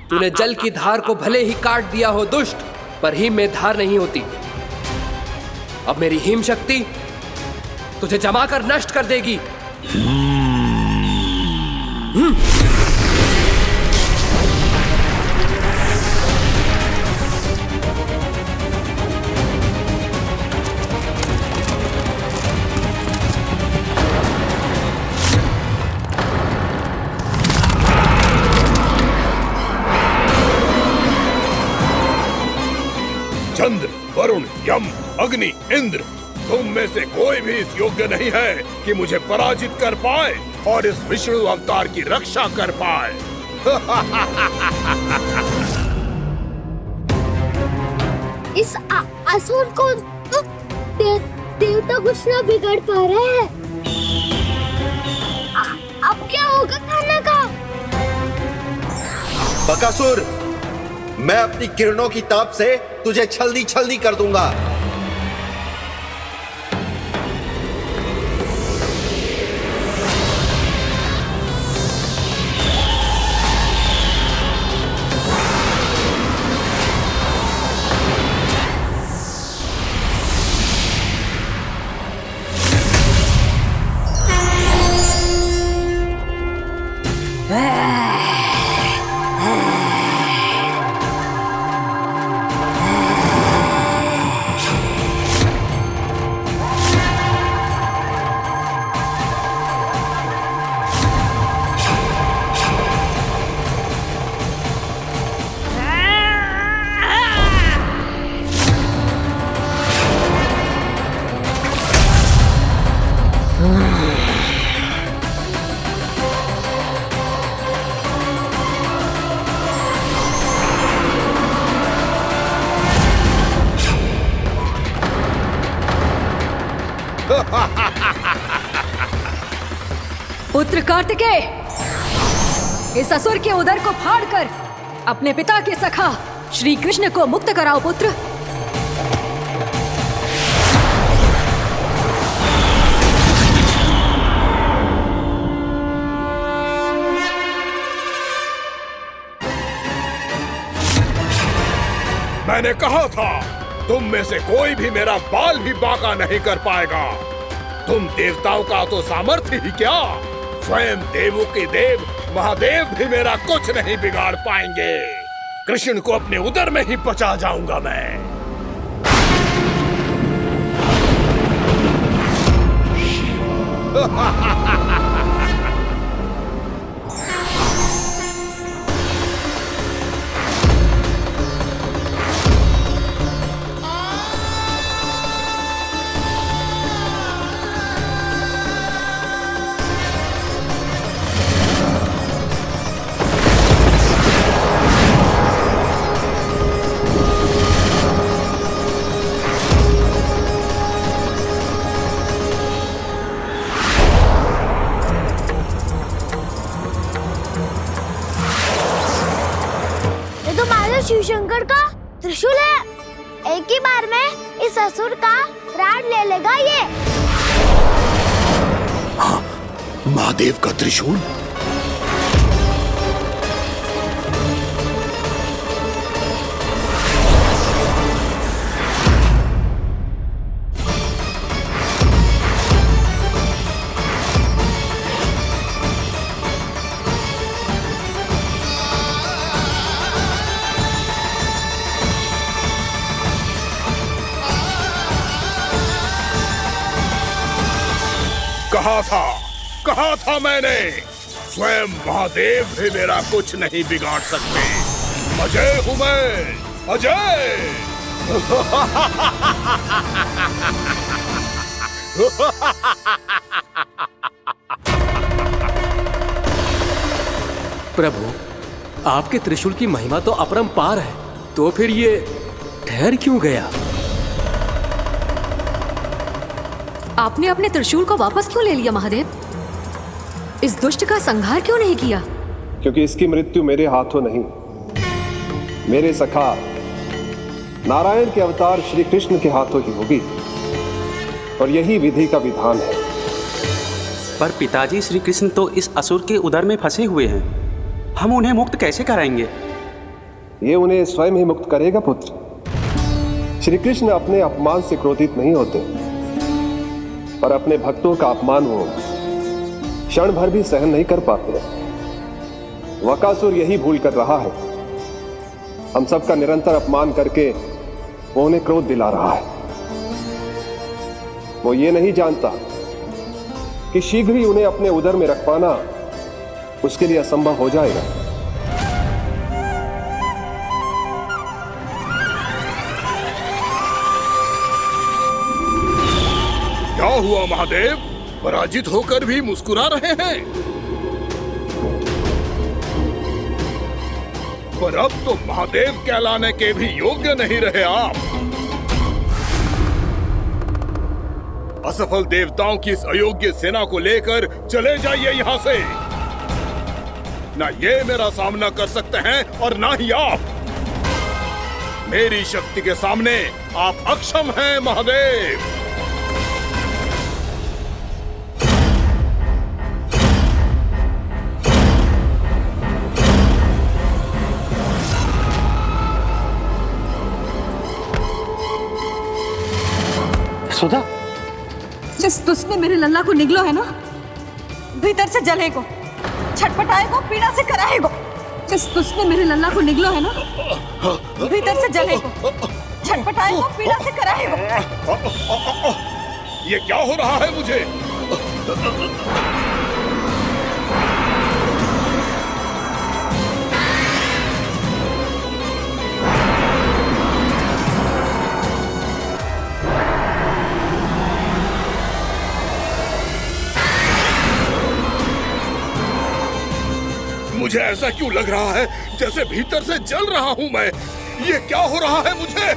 Speaker 16: तूने जल की धार को भले ही काट दिया हो दुष्ट, पर हिम में धार नहीं होती। अब मेरी हिम शक्ति तुझे जमा कर नष्ट कर देगी।
Speaker 13: चंद्र, वरुण, यम, अग्नि, इंद्र, तुम में से कोई भी इस योग्य नहीं है कि मुझे पराजित कर पाए और इस विष्णु अवतार की रक्षा कर पाए।
Speaker 1: इस असुर को देवता कुछ ना बिगाड़ पा रहे हैं। अब क्या होगा खाना का?
Speaker 8: बकासुर, मैं अपनी किरणों की ताप से तुझे छल्दी छल्दी कर दूंगा।
Speaker 12: पुत्र कार्तिकेय, इस असुर के उदर को फाड़कर अपने पिता के सखा श्री कृष्ण को मुक्त कराओ पुत्र।
Speaker 13: मैंने कहा था, तुम में से कोई भी मेरा बाल भी बांका नहीं कर पाएगा। तुम देवताओं का तो सामर्थ्य ही क्या, स्वयं देवों के देव महादेव भी मेरा कुछ नहीं बिगाड़ पाएंगे। कृष्ण को अपने उदर में ही पचा जाऊंगा मैं।
Speaker 1: शिव शंकर का त्रिशूल है। एक ही बार में इस असुर का प्राण ले लेगा ये।
Speaker 13: हाँ, महादेव का त्रिशूल। कहा था मैंने, स्वयं महादेव भी मेरा कुछ नहीं बिगाड़ सकते। अजय हूं मैं, अजय।
Speaker 15: प्रभु, आपके त्रिशूल की महिमा तो अपरंपार है, तो फिर ये ठहर क्यों गया?
Speaker 12: आपने अपने त्रिशूल को वापस क्यों ले लिया महादेव? इस दुष्ट का संहार क्यों नहीं किया?
Speaker 6: क्योंकि इसकी मृत्यु मेरे हाथों नहीं, मेरे सखा नारायण के अवतार श्री कृष्ण के हाथों ही होगी, और यही विधि का विधान है।
Speaker 18: पर पिताजी, श्री कृष्ण तो इस असुर के उदर में फंसे हुए हैं, हम उन्हें मुक्त कैसे कराएंगे?
Speaker 6: ये उन्हें स्वयं ही मुक्त करेगा पुत्र। श्री कृष्ण अपने अपमान से क्रोधित नहीं होते, पर अपने भक्तों का अपमान वो क्षण भर भी सहन नहीं कर पाते। वकासुर यही भूल कर रहा है, हम सबका निरंतर अपमान करके वो उन्हें क्रोध दिला रहा है। वो ये नहीं जानता कि शीघ्र ही उन्हें अपने उदर में रख पाना उसके लिए असंभव हो जाएगा।
Speaker 13: क्या हुआ महादेव, पराजित होकर भी मुस्कुरा रहे हैं? पर अब तो महादेव कहलाने के भी योग्य नहीं रहे आप। असफल देवताओं की इस अयोग्य सेना को लेकर चले जाइए यहाँ से। ना ये मेरा सामना कर सकते हैं और ना ही आप। मेरी शक्ति के सामने आप अक्षम हैं महादेव।
Speaker 19: सुधा,
Speaker 12: जिस दुष्ट ने मेरे लल्ला को निगलो है ना, भीतर से जलेगो, छटपटाएगो, पीड़ा से कराएगो। जिस दुष्ट ने मेरे लल्ला को निगलो है ना, भीतर से जलेगो, छटपटाएगो, पीड़ा से कराएगो।
Speaker 13: ये क्या हो रहा है मुझे? मुझे ऐसा क्यों लग रहा है जैसे भीतर से जल रहा हूं मैं। ये क्या हो रहा है मुझे?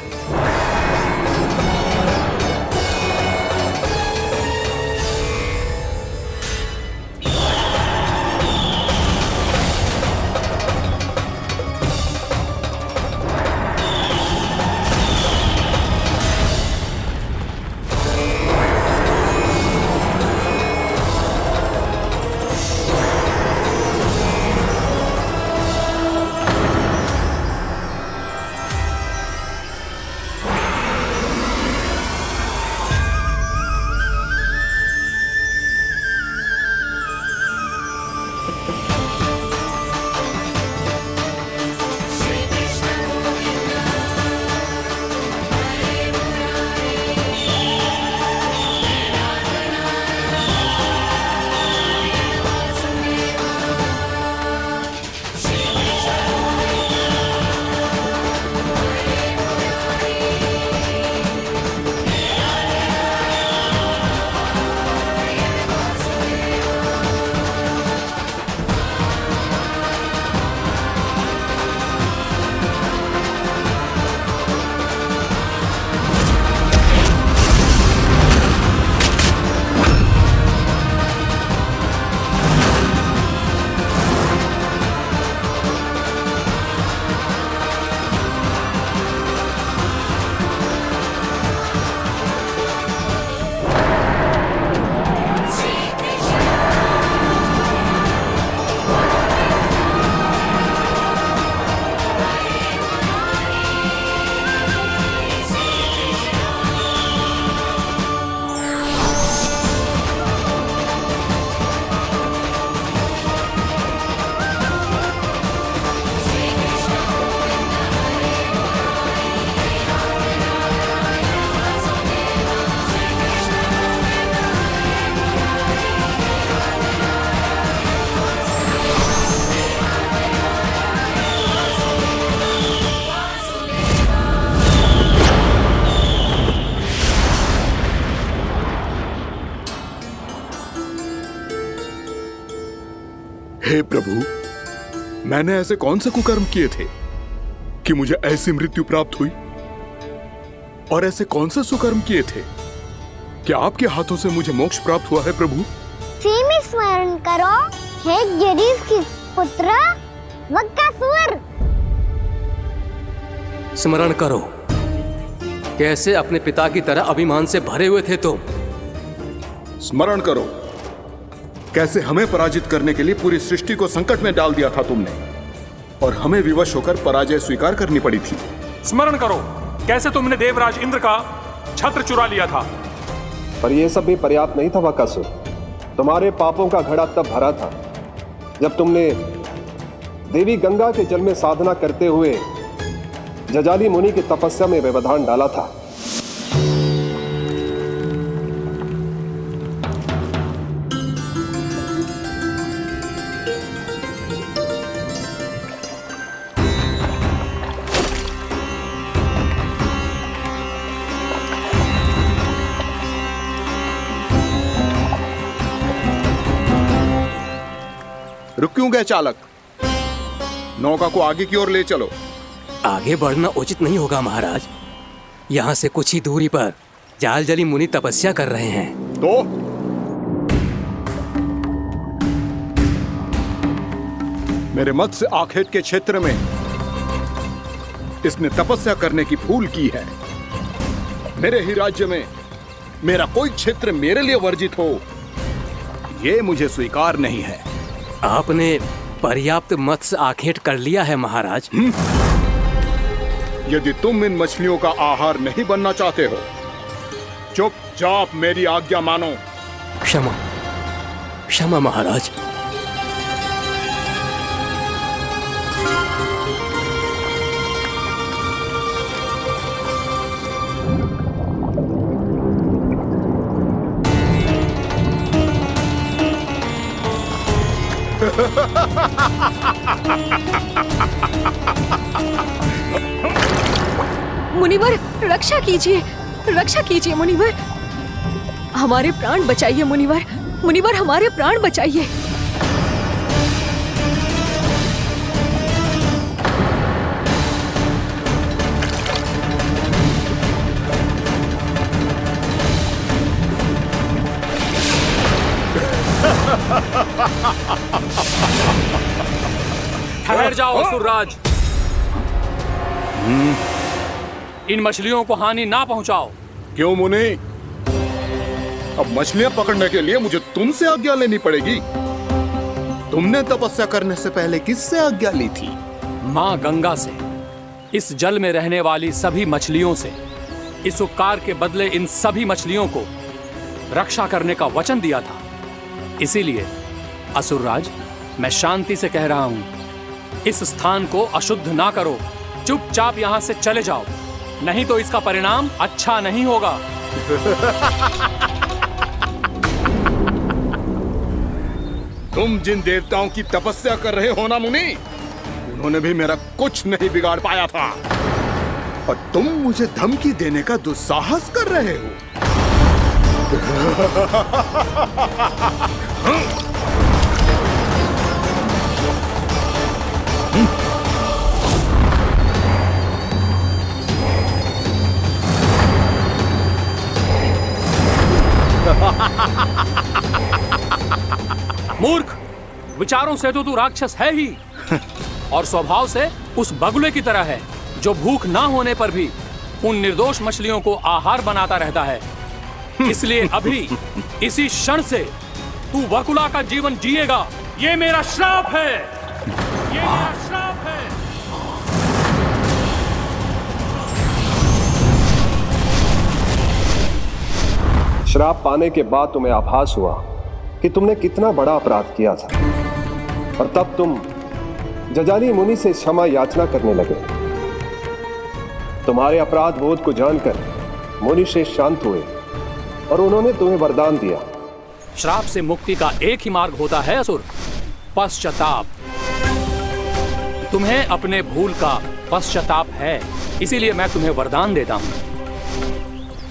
Speaker 13: हे प्रभु, मैंने ऐसे कौन से कुकर्म किए थे कि मुझे ऐसी मृत्यु प्राप्त हुई? और ऐसे कौन से सुकर्म किए थे कि आपके हाथों से मुझे मोक्ष प्राप्त हुआ है प्रभु?
Speaker 1: में स्मरण करो, हे जरीफ की पुत्र वक्कासुर।
Speaker 15: स्मरण करो, कैसे अपने पिता की तरह अभिमान से भरे हुए थे तुम।
Speaker 13: स्मरण करो, कैसे हमें पराजित करने के लिए पूरी सृष्टि को संकट में डाल दिया था तुमने, और हमें विवश होकर पराजय स्वीकार करनी पड़ी थी।
Speaker 17: स्मरण करो, कैसे तुमने देवराज इंद्र का छत्र चुरा लिया था।
Speaker 6: पर यह सब भी पर्याप्त नहीं था बकासुर। तुम्हारे पापों का घड़ा तब भरा था जब तुमने देवी गंगा के जल में साधना करते हुए जजाली मुनि की तपस्या में व्यवधान डाला था।
Speaker 13: रुक क्यों गए चालक? नौका को आगे की ओर ले चलो।
Speaker 15: आगे बढ़ना उचित नहीं होगा महाराज। यहाँ से कुछ ही दूरी पर जालजली मुनि तपस्या कर रहे हैं।
Speaker 13: तो मेरे मत्स्य आखेट के क्षेत्र में इसने तपस्या करने की भूल की है। मेरे ही राज्य में मेरा कोई क्षेत्र मेरे लिए वर्जित हो, यह मुझे स्वीकार नहीं है।
Speaker 15: आपने पर्याप्त मत्स्य आखेट कर लिया है महाराज।
Speaker 13: यदि तुम इन मछलियों का आहार नहीं बनना चाहते हो, चुपचाप मेरी आज्ञा मानो।
Speaker 15: क्षमा, क्षमा महाराज।
Speaker 12: मुनिवर, रक्षा कीजिए, रक्षा कीजिए मुनिवर, हमारे प्राण बचाइए मुनिवर, मुनिवर हमारे प्राण बचाइए।
Speaker 17: ठहर जाओ असुरराज, इन मछलियों को हानि ना पहुंचाओ।
Speaker 13: क्यों मुनि? अब मछलियां पकड़ने के लिए मुझे तुमसे आज्ञा लेनी पड़ेगी। तुमने तपस्या करने से पहले किससे आज्ञा ली थी?
Speaker 17: माँ गंगा से, इस जल में रहने वाली सभी मछलियों से। इस उपकार के बदले इन सभी मछलियों को रक्षा करने का वचन दिया था। इसीलिए असुरराज, मैं शांति से कह रहा हूं, इस स्थान को अशुद्ध ना करो। चुपचाप यहां से चले जाओ, नहीं तो इसका परिणाम अच्छा नहीं होगा।
Speaker 13: तुम जिन देवताओं की तपस्या कर रहे हो ना मुनि, उन्होंने भी मेरा कुछ नहीं बिगाड़ पाया था, और तुम मुझे धमकी देने का दुस्साहस कर रहे हो।
Speaker 17: मूर्ख, विचारों से तो तू राक्षस है ही, और स्वभाव से उस बगुले की तरह है जो भूख ना होने पर भी उन निर्दोष मछलियों को आहार बनाता रहता है। इसलिए अभी इसी क्षण से तू वकुला का जीवन जिएगा। ये मेरा श्राप है, ये मेरा श्राप है।
Speaker 6: श्राप पाने के बाद तुम्हें आभास हुआ कि तुमने कितना बड़ा अपराध किया था, और तब तुम जजाली मुनि से क्षमा याचना करने लगे। तुम्हारे अपराध बोध को जानकर मुनि श्रेष्ठ शांत हुए और उन्होंने तुम्हें वरदान दिया।
Speaker 17: श्राप से मुक्ति का एक ही मार्ग होता है असुर, पश्चाताप। तुम्हें अपने भूल का पश्चाताप है, इसीलिए मैं तुम्हें वरदान देता हूं।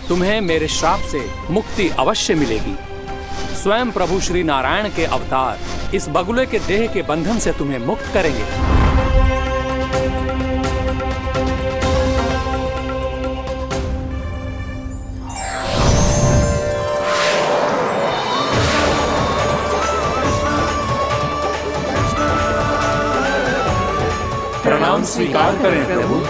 Speaker 17: तुम्हें मेरे श्राप से मुक्ति अवश्य मिलेगी। स्वयं प्रभु श्री नारायण के अवतार इस बगुले के देह के बंधन से तुम्हें मुक्त करेंगे। प्रणाम स्वीकार करें प्रभु।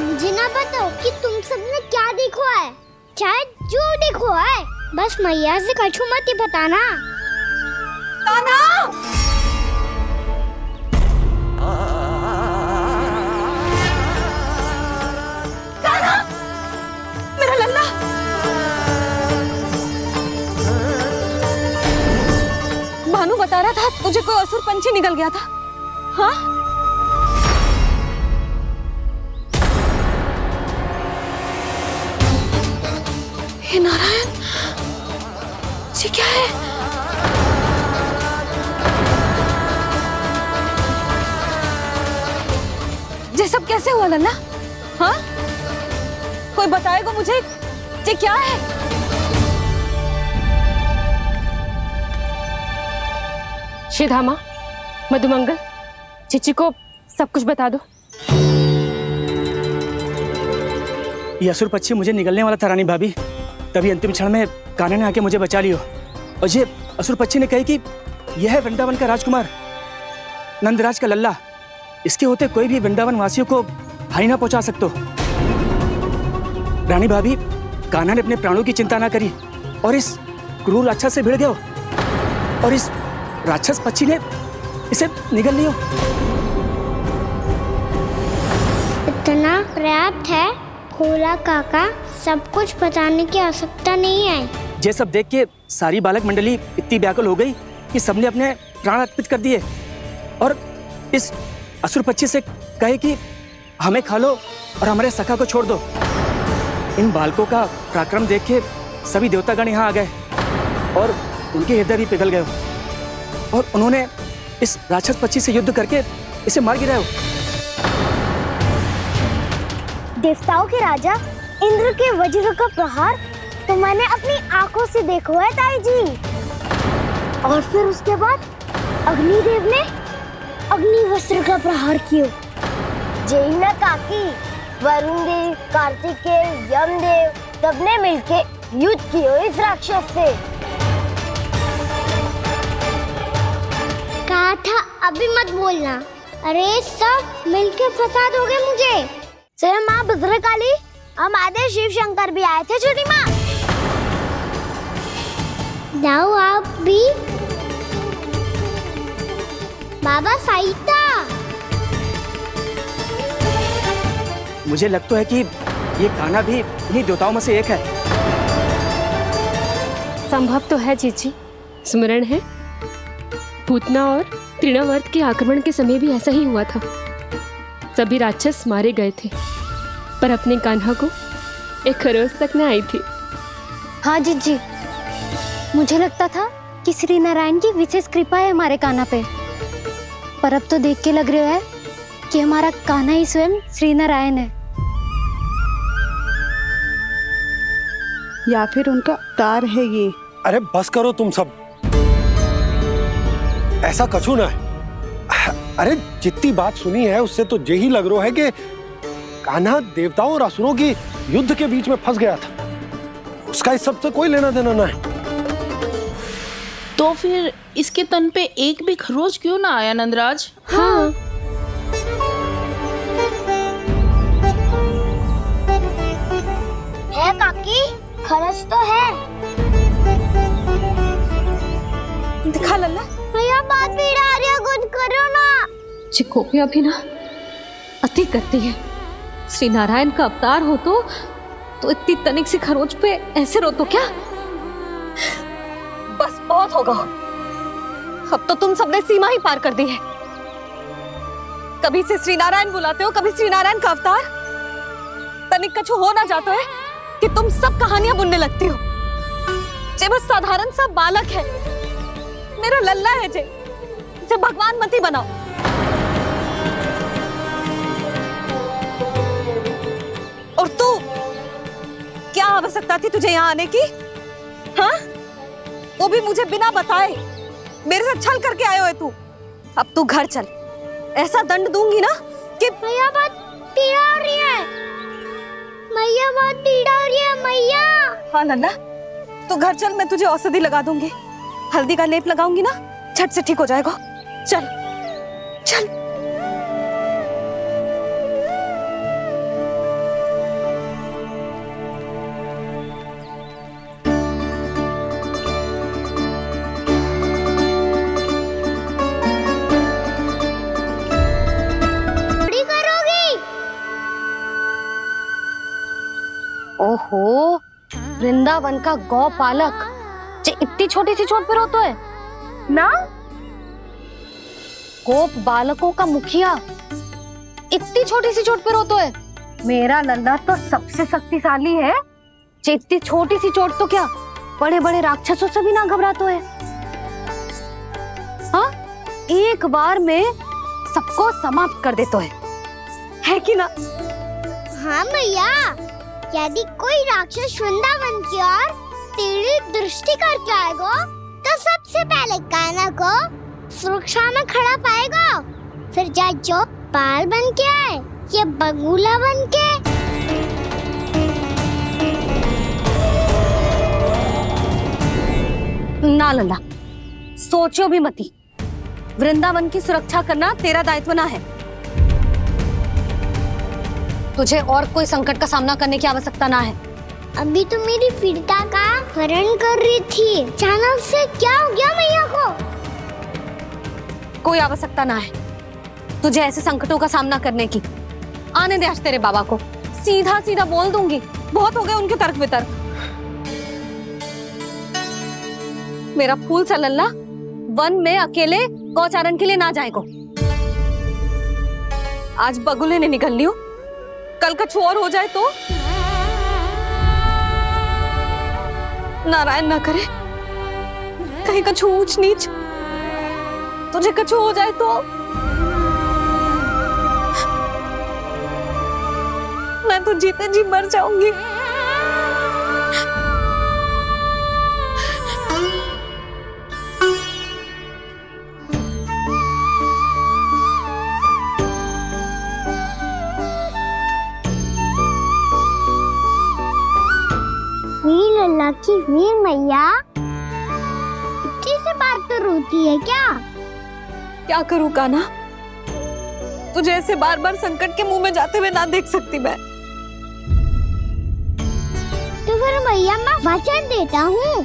Speaker 1: मुझे ना बताओ कि तुम सबने क्या देखा है, शायद जो देखो है, बस मैया से कछु मत ही बताना।
Speaker 12: कान्हा! कान्हा! मेरा लल्ला! भानु बता रहा था तुझे कोई असुर पंछी निकल गया था। हाँ? हे नारायण, ये क्या है? ये सब कैसे हुआ लल्ला? हाँ? कोई बताएगा मुझे ये क्या है?
Speaker 2: श्रीधामा, मधुमंगल, चिची को सब कुछ बता दो।
Speaker 19: ये असुर पक्षी मुझे निगलने वाला था रानी भाभी, तभी अंतिम क्षण में कान्हा ने आके मुझे बचा लियो। और ये असुर पक्षी ने कही कि यह है वृंदावन का राजकुमार, नंदराज का लल्ला। इसके होते कोई भी वृंदावन वासियों को हानि ना पहुंचा सकते। रानी भाभी, कान्हा ने अपने प्राणों की चिंता ना करी और इस क्रूर राक्षस से भिड़ गयो और इस राक्षस पक्षी ने इसे निगल लियो।
Speaker 1: इतना पर्याप्त है भोला काका, सब कुछ बताने की आवश्यकता नहीं है।
Speaker 19: ये सब देख के सारी बालक मंडली इतनी व्याकुल हो गई कि सबने अपने प्राण अर्पित कर दिए और इस असुर पक्षी से कहे कि हमें खा लो और हमारे सखा को छोड़ दो। इन बालकों का पराक्रम देख के सभी देवतागण यहाँ आ गए और उनके हृदय भी पिघल गए और उन्होंने इस राक्षस पक्षी से युद्ध करके इसे मार गिराया।
Speaker 1: देवताओं के राजा इंद्र के वज्र का प्रहार तो मैंने अपनी आंखों से देखा है ताई जी। और फिर उसके बाद अग्निदेव ने अग्निवस्त्र का प्रहार किया। जय ना काकी, वरुण देव, कार्तिकेय, यमदेव सबने मिलके युद्ध किया इस राक्षस से। कहा था अभी मत बोलना। अरे सब मिलके फंसा दोगे मुझे। जय माँ भद्रकाली, हमारे शिव शंकर भी आए थे छोटी माँ। जाओ आप भी। बाबा साईता,
Speaker 19: मुझे लगता है कि ये कान्हा भी इन्हीं देवताओं में से एक है।
Speaker 2: संभव तो है चीची, स्मरण है पूतना और तृणावर्त के आक्रमण के समय भी ऐसा ही हुआ था। सभी राक्षस मारे गए थे पर अपने कान्हा को एक खरोच तक न आई थी।
Speaker 1: हाँ जीजी, मुझे लगता था कि श्री नारायण की विशेष कृपा है हमारे कान्हा पे, पर अब तो देख के लग रहा है कि हमारा कान्हा ही स्वयं श्री नारायण है।
Speaker 20: या फिर उनका अवतार है ये।
Speaker 3: अरे बस करो तुम सब, ऐसा कछु ना है। अरे जितनी बात सुनी है उससे तो यही लग रहा है कि कान्हा देवताओं और असुरों की युद्ध के बीच में फंस गया था। उसका इस सब से कोई लेना देना ना है।
Speaker 10: तो फिर इसके तन पे एक भी खरोच क्यों ना आया नंदराज?
Speaker 2: हाँ।
Speaker 1: है काकी, खरच तो है।
Speaker 12: दिखा लल्ला।
Speaker 1: भैया बात पीड़ा आ रही है, कुछ करो ना।
Speaker 12: चिकोपिया भी ना अति करती है। श्री नारायण का अवतार हो तो इतनी तनिक सी खरोच पे ऐसे रो तो क्या? बस बहुत होगा। अब तो तुम सबने सीमा ही पार कर दी है। कभी से श्री नारायण बुलाते हो, कभी श्री नारायण का अवतार। तनिक कछु हो ना जाता है कि तुम सब कहानियां बुनने लगती हो। जे बस साधारण सा बालक है, मेरा लल्ला है जे, इसे भगवान मत ही बनाओ। और तू, क्या आवश्यकता थी तुझे यहाँ आने की? हाँ, वो भी मुझे बिना बताए। मेरे साथ छल करके आयो है तू। अब तू घर चल, ऐसा दंड दूंगी ना कि
Speaker 1: मैया बहुत पीड़ा हो रही है, मैया बहुत पीड़ा हो रही है मैया।
Speaker 12: हाँ नन्ना, तू घर चल, मैं तुझे औषधि लगा दूंगी। हल्दी का लेप लगाऊंगी ना, झट से ठीक हो जाएगा। चल चल।
Speaker 2: ओहो, वृंदावन का गौपालक जे इतनी छोटी सी चोट पे रोता है ना? गोप बालकों का मुखिया इतनी छोटी सी चोट पे रोता है? मेरा लल्ला तो सबसे शक्तिशाली है, जे इतनी छोटी सी चोट तो क्या बड़े बड़े राक्षसों से भी ना घबराता है। हाँ, एक बार में सबको समाप्त कर देता है कि ना?
Speaker 1: हाँ मैया, यदि कोई राक्षस वृंदावन की ओर तेरी दृष्टि करके आएगा तो सबसे पहले कान्हा को सुरक्षा में खड़ा पाएगा, फिर चाहे जो बाल बन के आए या बगुला बन के।
Speaker 2: ना लल्ला, सोचो भी मती। वृंदावन की सुरक्षा करना तेरा दायित्व ना है। तुझे और कोई संकट का सामना करने की आवश्यकता ना है।
Speaker 1: अभी तो मेरी पीड़िता का हरण कर रही थी, अचानक से क्या हो गया मैया को?
Speaker 2: कोई आवश्यकता ना है तुझे ऐसे संकटों का सामना करने की। आने दे आज तेरे बाबा को, सीधा सीधा बोल दूंगी। बहुत हो गए उनके तर्क वितर्क। मेरा फूल सा लल्ला वन में अकेले गौचारण के लिए ना जाएगो। आज बगुले ने निकल लियो, कल का और हो जाए तो? नारायण ना करे, कहीं कछु ऊंच नीच तुझे कछु हो जाए तो? मैं तो जीते जी मर जाऊंगी।
Speaker 1: वीर लल्ला की वीर मैया इतनी से बात तो रोती है क्या?
Speaker 12: क्या करूं कान्हा, तुझे ऐसे बार बार संकट के मुंह में जाते हुए ना देख सकती मैं।
Speaker 1: तो फिर मैया मैं वचन देता हूँ,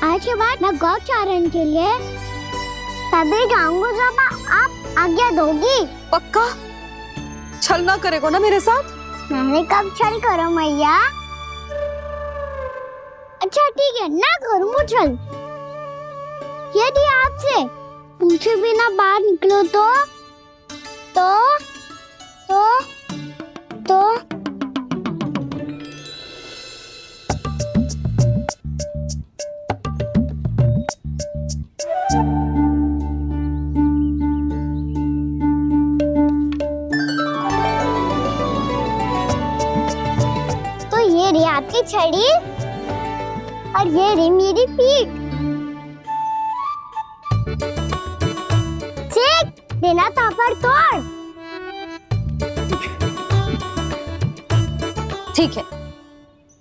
Speaker 1: आज के बाद मैं गौचारण के लिए तभी जाऊंगा जब आप आज्ञा दोगी।
Speaker 12: पक्का? छल ना करेगा ना मेरे साथ?
Speaker 1: मैंने कब छल करो मैया? अच्छा ठीक है, ना करूँगा छल। यदि आपसे पूछे बिना बाहर निकलो तो ये रही आपकी छड़ी और ये रही मेरी पीठ। सेक देना तापर तोड़।
Speaker 2: ठीक है,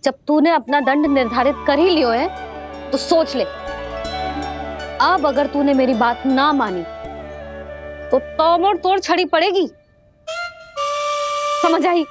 Speaker 2: जब तूने अपना दंड निर्धारित कर ही लियो है तो सोच ले, अब अगर तूने मेरी बात ना मानी तो तोड़ छड़ी पड़ेगी। समझ आई?